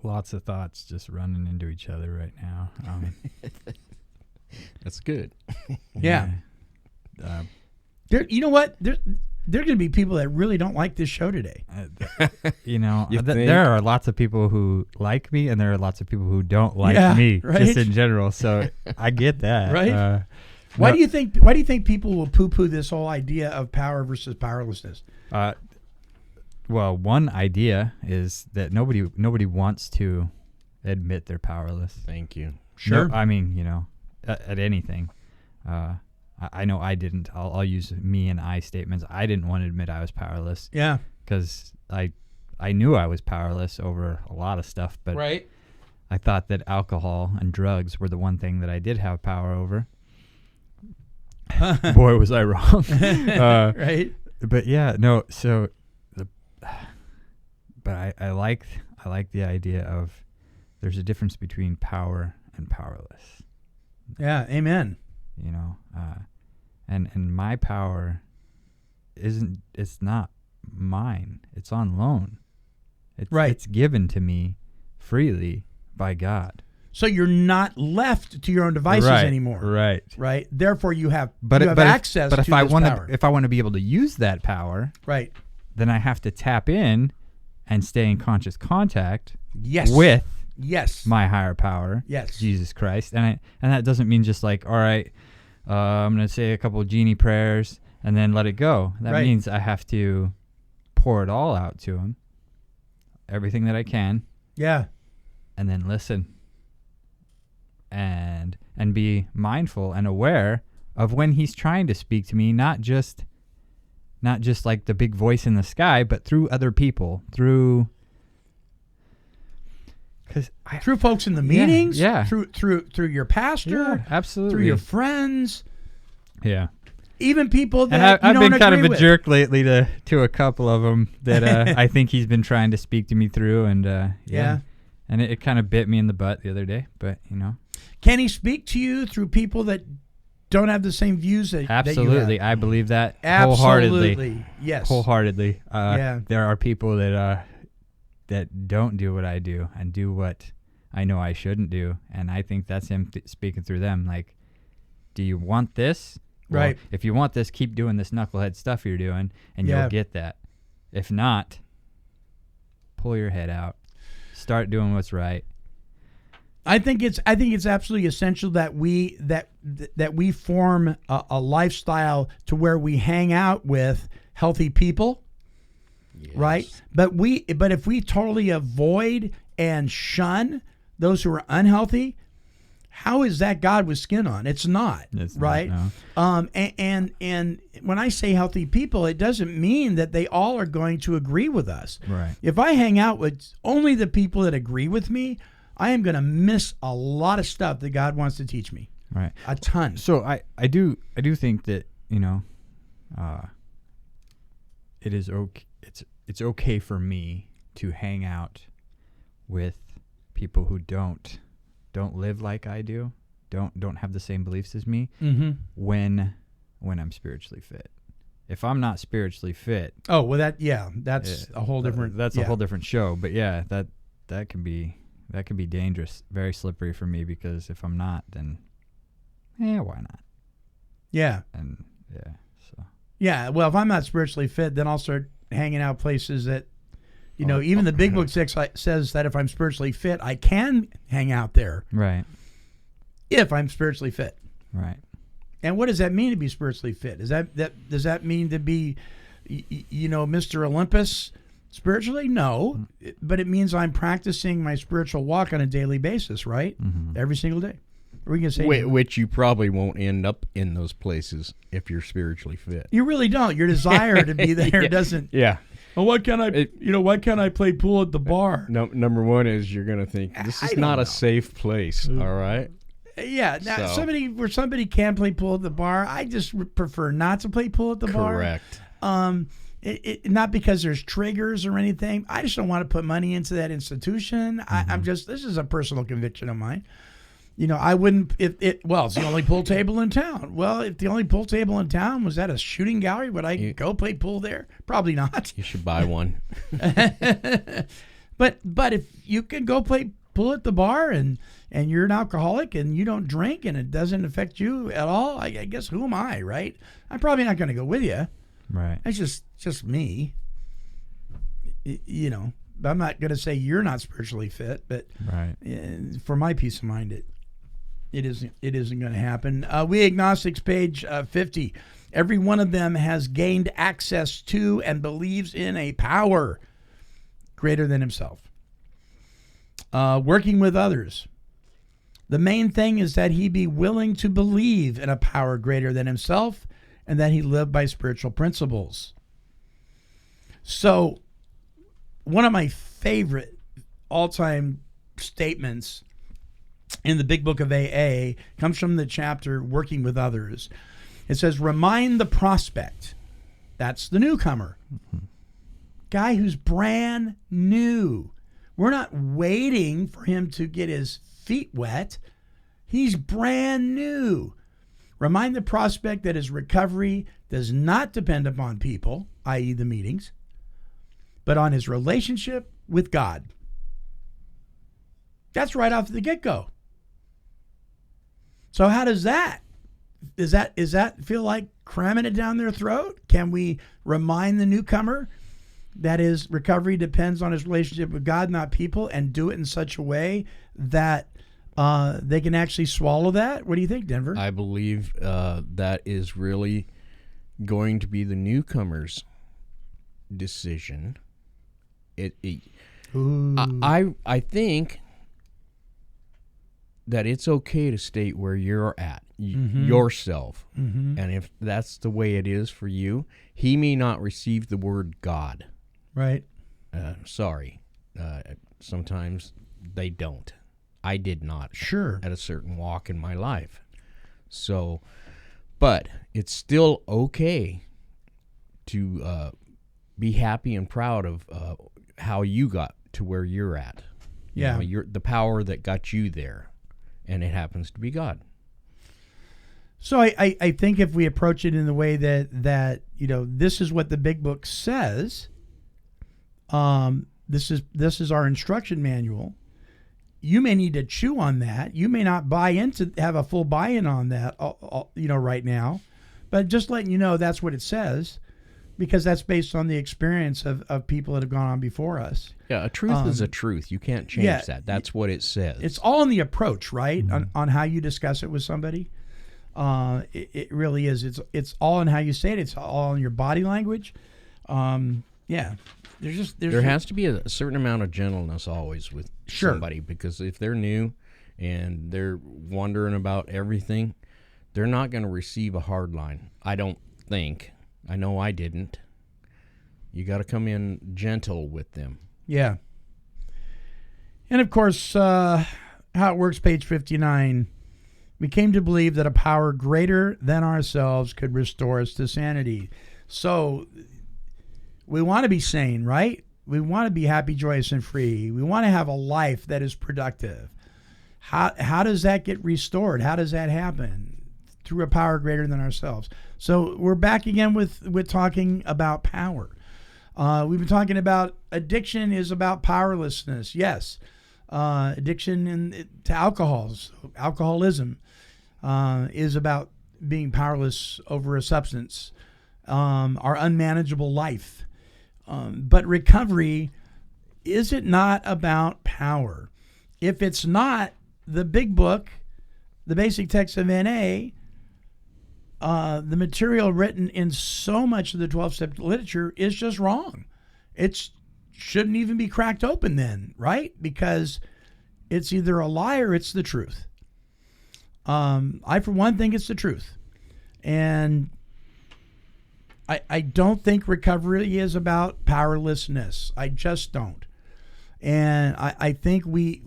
Lots of thoughts just running into each other right now. That's good. Yeah. You know what? There are going to be people that really don't like this show today. There are lots of people who like me, and there are lots of people who don't like me, right? Just in general. So I get that, right? Why do you think people will poo-poo this whole idea of power versus powerlessness? Well, one idea is that nobody wants to admit they're powerless. Thank you. Sure. At anything. I know I didn't. I'll use me and I statements. I didn't want to admit I was powerless. Yeah. Because I knew I was powerless over a lot of stuff, but right. I thought that alcohol and drugs were the one thing that I did have power over. Boy, was I wrong. Right. But yeah, no. So, I like the idea of there's a difference between power and powerless. Yeah. Amen. And my power it's not mine. It's on loan. It's given to me freely by God. So you're not left to your own devices anymore. Right. Therefore, you have access to this power. If I want to be able to use that power, right, then I have to tap in and stay in conscious contact yes. with Yes. my higher power, Yes. Jesus Christ. And that doesn't mean just like, all right, I'm going to say a couple of genie prayers and then let it go. That Right. means I have to pour it all out to him, everything that I can, Yeah. and then listen and be mindful and aware of when he's trying to speak to me, not just like the big voice in the sky, but through other people, through folks in the meetings. yeah. Through your pastor. absolutely, Through your friends. yeah. Even people that And you I've don't been kind of agree a with. jerk lately to a couple of them that I think he's been trying to speak to me through, and Yeah. and it kind of bit me in the butt the other day. But Can he speak to you through people that don't have the same views that absolutely, that you have? I believe that Absolutely. wholeheartedly. Yes. Wholeheartedly. Yeah. There are people that don't do what I do and do what I know I shouldn't do, and I think that's him speaking through them. Like, do you want this? Well, Right. if you want this, keep doing this knucklehead stuff you're doing, and Yeah. you'll get that. If not, pull your head out. Start doing what's right. I think it's absolutely essential that we form a lifestyle to where we hang out with healthy people, right? But if we totally avoid and shun those who are unhealthy, how is that God with skin on? It's not, It's not, right? no. And when I say healthy people, it doesn't mean that they all are going to agree with us. Right. If I hang out with only the people that agree with me, I am going to miss a lot of stuff that God wants to teach me. Right. A ton. So I do think that it is okay. It's okay for me to hang out with people who don't live like I do, don't have the same beliefs as me. Mm-hmm. When I'm spiritually fit. If I'm not spiritually fit, Oh, well, that's a whole different. That's a whole different show. But yeah, that can be dangerous, very slippery for me, because if I'm not, then why not? Yeah. And yeah, so Yeah. Well, if I'm not spiritually fit, then I'll start hanging out places that, even the Big Book says that if I'm spiritually fit, I can hang out there right, if I'm spiritually fit. right. And what does that mean to be spiritually fit? Does that mean to be, Mr. Olympus spiritually? No, but it means I'm practicing my spiritual walk on a daily basis, right? Mm-hmm. Every single day. Are we gonna say Which you probably won't end up in those places if you're spiritually fit. you really don't? Your desire to be there doesn't. Yeah. Well, why can't I play pool at the bar? No, number one is you're going to think this I is don't not know. a safe place. All right. Yeah. Now, So- somebody can play pool at the bar. I just prefer not to play pool at the bar. Correct. Not because there's triggers or anything. I just don't want to put money into that institution. This is a personal conviction of mine. I wouldn't, it's the only pool table in town. Well, if the only pool table in town was at a shooting gallery, would I go play pool there? Probably not. You should buy one. But if you can go play pool at the bar and you're an alcoholic and you don't drink and it doesn't affect you at all, I guess who am I, right? I'm probably not going to go with you. Right. That's just me. I'm not going to say you're not spiritually fit, but Right. For my peace of mind, it isn't going to happen. We agnostics, page 50. Every one of them has gained access to and believes in a power greater than himself. Working with others. The main thing is that he be willing to believe in a power greater than himself and that he live by spiritual principles. So, one of my favorite all-time statements in the Big Book of AA comes from the chapter Working with Others. It says, remind the prospect, that's the newcomer, guy who's brand new. We're not waiting for him to get his feet wet. He's brand new. Remind the prospect that his recovery does not depend upon people, i.e. the meetings, but on his relationship with God. That's right off the get-go. So how does that? Is that feel like cramming it down their throat? Can we remind the newcomer that is, recovery depends on his relationship with God, not people, and do it in such a way that they can actually swallow that? What do you think, Denver? I believe that is really going to be the newcomer's decision. I think that it's okay to state where you're at, yourself. And if that's the way it is for you, he may not receive the word God. Right. Sorry. Sometimes they don't. I did not. Sure. At a certain walk in my life. So, but it's still okay to be happy and proud of how you got to where you're at. Yeah. You're the power that got you there, and it happens to be God. So I think if we approach it in the way that this is what the big book says, this is our instruction manual. You may need to chew on that. You may not have a full buy-in on that, right now, but just letting you know that's what it says, because that's based on the experience of people that have gone on before us. Yeah, a truth is a truth. You can't change that. That's what it says. It's all in the approach, right? On how you discuss it with somebody. It really is. It's all in how you say it. It's all in your body language. Yeah. There has to be a certain amount of gentleness always with somebody, because if they're new and they're wondering about everything, they're not going to receive a hard line. I don't think. I know I didn't. You got to come in gentle with them. Yeah. And of course, how it works, page 59. We came to believe that a power greater than ourselves could restore us to sanity. So we want to be sane, right? We want to be happy, joyous, and free. We want to have a life that is productive. How does that get restored? How does that happen? Through a power greater than ourselves. So we're back again with talking about power. We've been talking about addiction is about powerlessness. Yes. Addiction to alcoholism is about being powerless over a substance, our unmanageable life. But recovery, is it not about power? If it's not, the big book, the basic text of NA, the material written in so much of the 12-step literature is just wrong. It shouldn't even be cracked open then, right? Because it's either a lie or it's the truth. I, for one, think it's the truth. And I don't think recovery is about powerlessness. I just don't. And I think we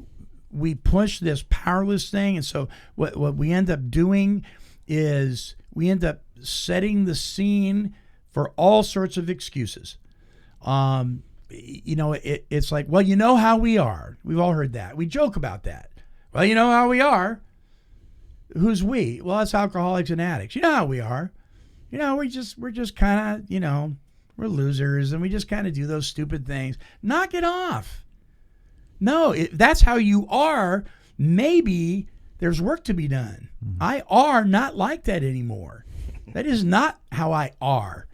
push this powerless thing. And so what we end up doing is we end up setting the scene for all sorts of excuses. It's like, well, you know how we are. We've all heard that. We joke about that. Well, you know how we are. Who's we? Well, it's alcoholics and addicts. You know how we are. We're just kind of, we're losers, and we just kind of do those stupid things. Knock it off. No, that's how you are. Maybe there's work to be done. I are not like that anymore. That is not how I are.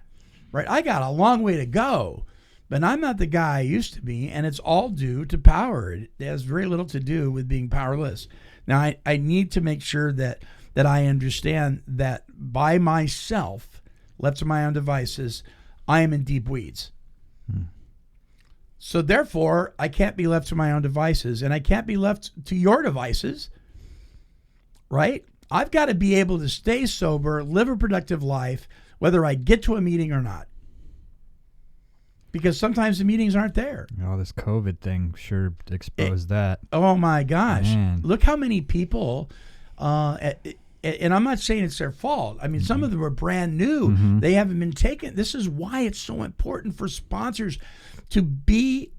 Right? I got a long way to go, but I'm not the guy I used to be, and it's all due to power. It has very little to do with being powerless. Now, I need to make sure that I understand that by myself, left to my own devices, I am in deep weeds. So therefore, I can't be left to my own devices, and I can't be left to your devices, right? I've got to be able to stay sober, live a productive life, whether I get to a meeting or not. Because sometimes the meetings aren't there. Oh, this COVID thing sure exposed that. Oh, my gosh. Man. Look how many people, and I'm not saying it's their fault. I mean, some of them are brand new. They haven't been taken. This is why it's so important for sponsors to be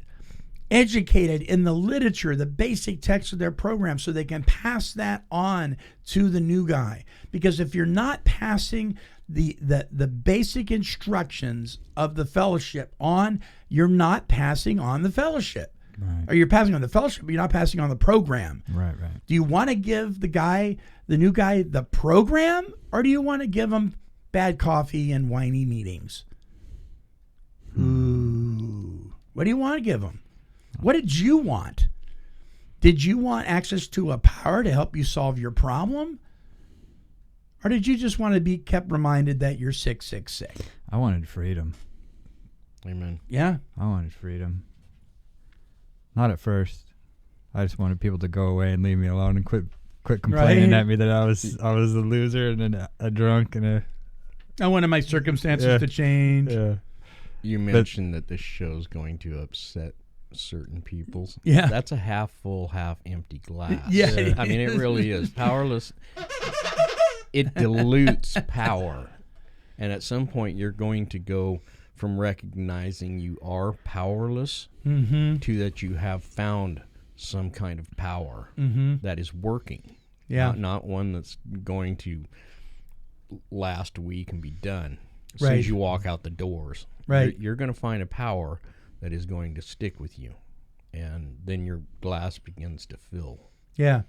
educated in the literature, the basic text of their program, so they can pass that on to the new guy. Because if you're not passing the basic instructions of the fellowship on, you're not passing on the fellowship. Right. Or you're passing on the fellowship, but you're not passing on the program. Right. Do you want to give the new guy, the program, or do you want to give him bad coffee and whiny meetings? Ooh. What do you want to give them? What did you want? Did you want access to a power to help you solve your problem? Or did you just want to be kept reminded that you're sick, sick, sick? I wanted freedom. Amen. Yeah. I wanted freedom. Not at first. I just wanted people to go away and leave me alone and quit complaining Right. at me that I was a loser and a drunk and I wanted my circumstances to change. yeah. You mentioned that this show's going to upset certain people's. Yeah. That's a half full, half empty glass. Yeah, it I mean, it is. really is. Powerless. It dilutes power. And at some point, you're going to go from recognizing you are powerless Mm-hmm. to that you have found some kind of power that is working. Yeah. Not one that's going to last a week and be done. As soon Right. as you walk out the doors. Right. You're going to find a power that is going to stick with you. And then your glass begins to fill. Yeah.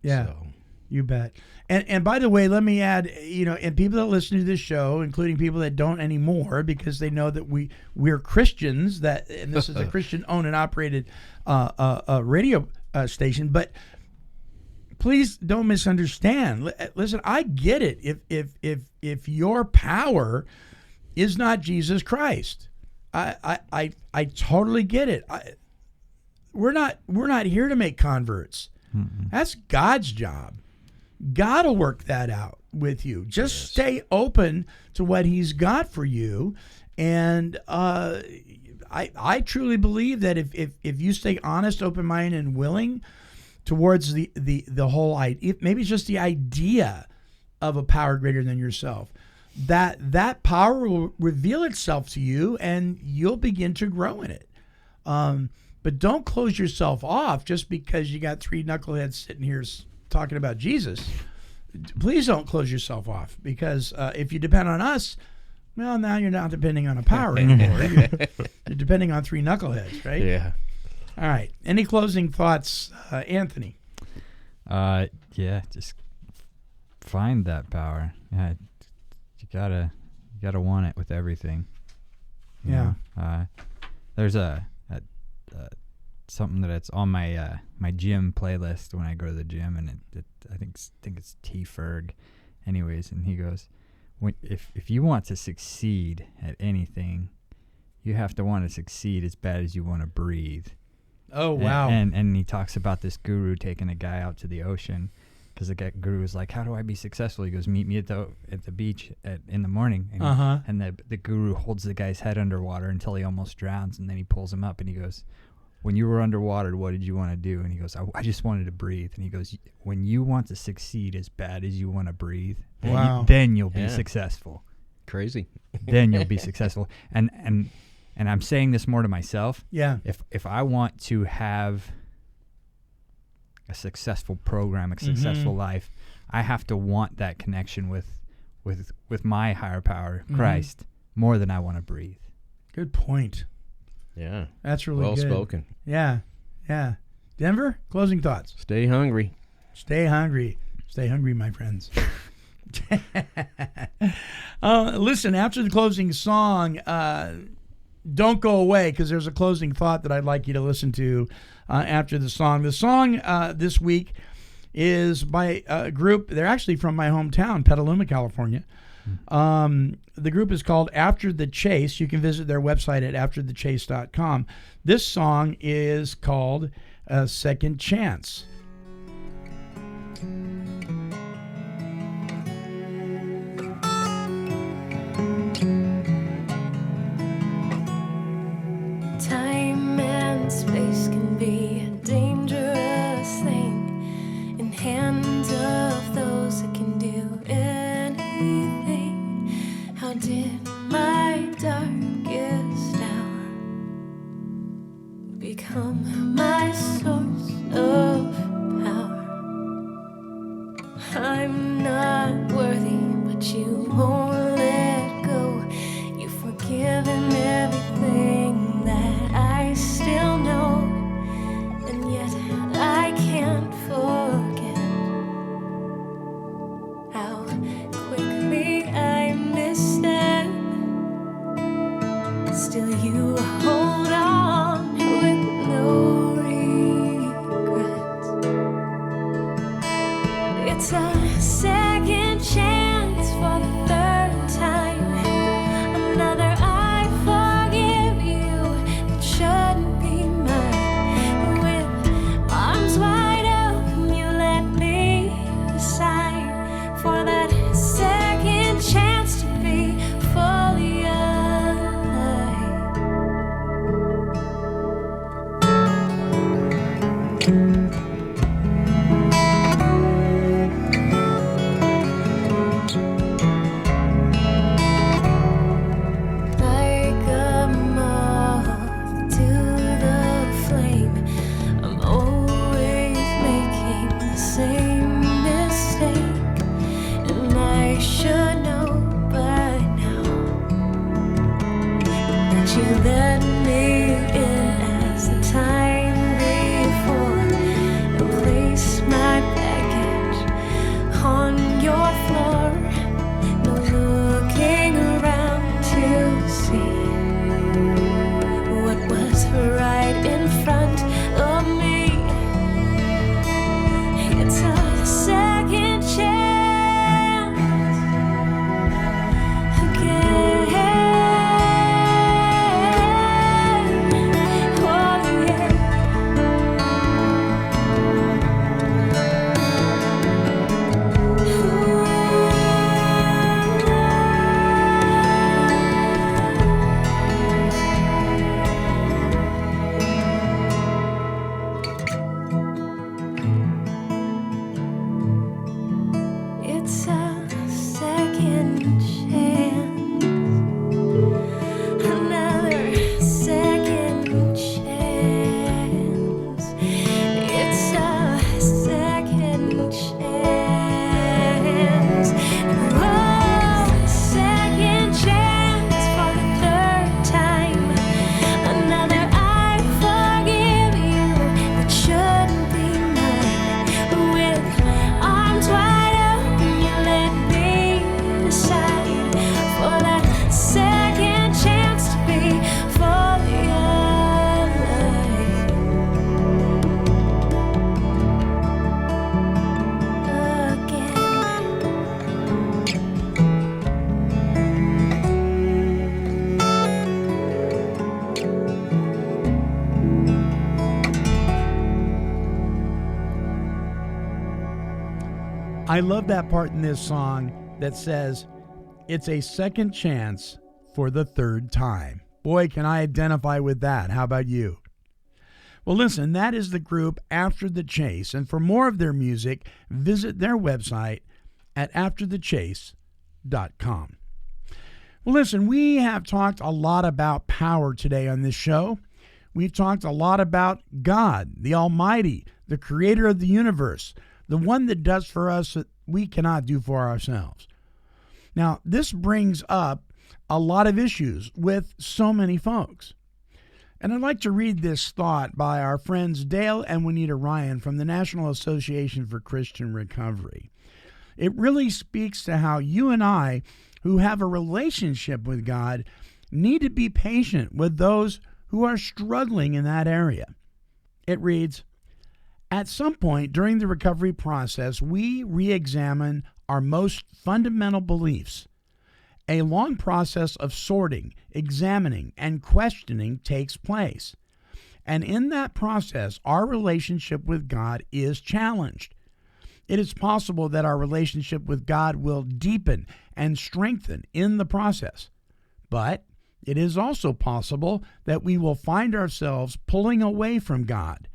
Yeah. So, You bet. And by the way, let me add, and people that listen to this show, including people that don't anymore, because they know that we're Christians, and this is a Christian owned and operated radio station. But please don't misunderstand. Listen, I get it. If your power is not Jesus Christ, I totally get it. We're not here to make converts. That's God's job. God will work that out with you. Just stay open to what He's got for you. And I truly believe that if you stay honest, open-minded, and willing towards the whole idea, maybe it's just the idea of a power greater than yourself, that power will reveal itself to you and you'll begin to grow in it. But don't close yourself off just because you got three knuckleheads sitting here talking about Jesus. Please don't close yourself off, because if you depend on us, well, now you're not depending on a power anymore. You're depending on three knuckleheads, right? yeah. All right. Any closing thoughts, Anthony? Yeah, just find that power. Yeah, you gotta want it with everything. You Yeah. know? There's something that's on my my gym playlist when I go to the gym, and I think it's T Ferg, anyways, and he goes, if you want to succeed at anything, you have to want to succeed as bad as you want to breathe. Oh, wow. And he talks about this guru taking a guy out to the ocean, because the guru was like, how do I be successful? He goes, meet me at the beach in the morning. And, and the guru holds the guy's head underwater until he almost drowns, and then he pulls him up, and he goes, when you were underwater, what did you want to do? And he goes, I just wanted to breathe. And he goes, when you want to succeed as bad as you want to breathe, then you'll be successful. Crazy. Then you'll be successful. And I'm saying this more to myself. Yeah. If I want to have a successful program, a successful life, I have to want that connection with my higher power, Christ, more than I want to breathe. Good point. Yeah. That's really well good. spoken. Yeah. Yeah. Denver, closing thoughts. Stay hungry. Stay hungry. Stay hungry, my friends. Listen, after the closing song, don't go away, because there's a closing thought that I'd like you to listen to after the song. The song this week is by a group. They're actually from my hometown, Petaluma, California. The group is called After the Chase. You can visit their website at afterthechase.com. This song is called Second Chance. Time and space can be a dangerous thing in hands of those that can do anything. How did my darkest hour become my source of I love that part in this song that says, it's a second chance for the third time. Boy, can I identify with that. How about you? Well, listen, that is the group After the Chase. And for more of their music, visit their website at afterthechase.com. Well, listen, we have talked a lot about power today on this show. We've talked a lot about God, the Almighty, the creator of the universe, the one that does for us what we cannot do for ourselves. Now, this brings up a lot of issues with so many folks. And I'd like to read this thought by our friends Dale and Juanita Ryan from the National Association for Christian Recovery. It really speaks to how you and I, who have a relationship with God, need to be patient with those who are struggling in that area. It reads, at some point during the recovery process, we re-examine our most fundamental beliefs. A long process of sorting, examining, and questioning takes place. And in that process, our relationship with God is challenged. It is possible that our relationship with God will deepen and strengthen in the process. But it is also possible that we will find ourselves pulling away from God.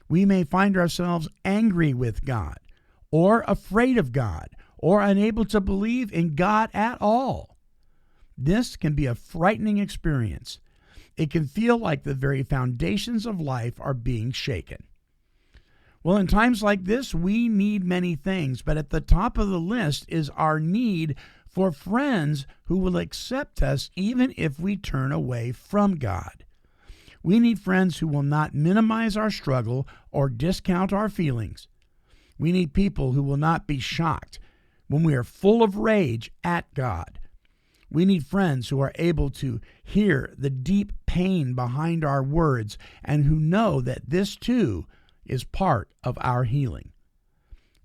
We may find ourselves angry with God, or afraid of God, or unable to believe in God at all. This can be a frightening experience. It can feel like the very foundations of life are being shaken. Well, in times like this, we need many things, but at the top of the list is our need for friends who will accept us even if we turn away from God. We need friends who will not minimize our struggle or discount our feelings. We need people who will not be shocked when we are full of rage at God. We need friends who are able to hear the deep pain behind our words and who know that this too is part of our healing.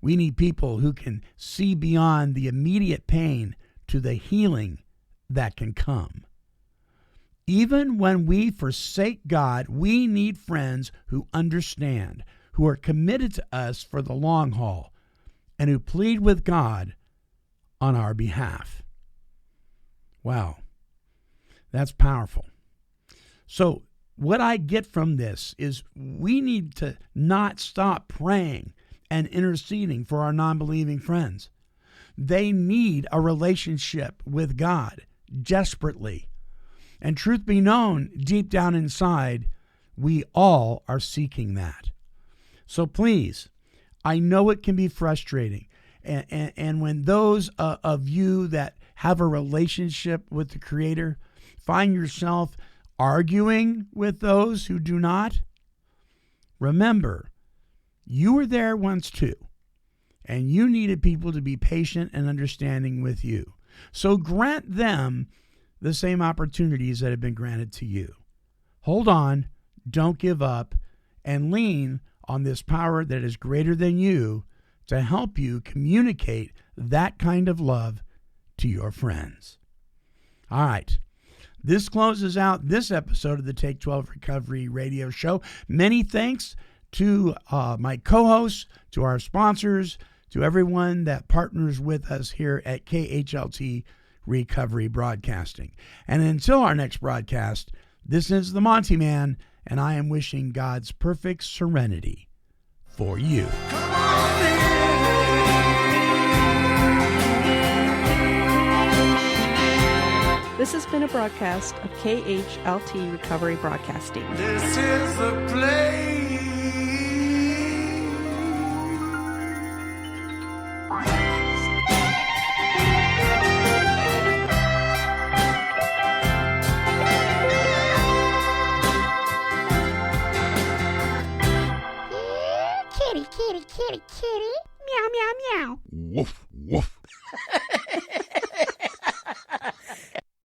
We need people who can see beyond the immediate pain to the healing that can come. Even when we forsake God, we need friends who understand, who are committed to us for the long haul, and who plead with God on our behalf. Wow, that's powerful. So what I get from this is we need to not stop praying and interceding for our non-believing friends. They need a relationship with God desperately. And truth be known, deep down inside, we all are seeking that. So please, I know it can be frustrating. And when those of you that have a relationship with the Creator find yourself arguing with those who do not, remember, you were there once too, and you needed people to be patient and understanding with you. So grant them the same opportunities that have been granted to you. Hold on, don't give up, and lean on this power that is greater than you to help you communicate that kind of love to your friends. All right. This closes out this episode of the Take 12 Recovery Radio Show. Many thanks to my co-hosts, to our sponsors, to everyone that partners with us here at KHLT Recovery Broadcasting. And until our next broadcast, this is the Monty Man, and I am wishing God's perfect serenity for you. This has been a broadcast of KHLT Recovery Broadcasting. This is the place. Kitty, kitty, kitty, kitty. Meow, meow, meow. Woof, woof.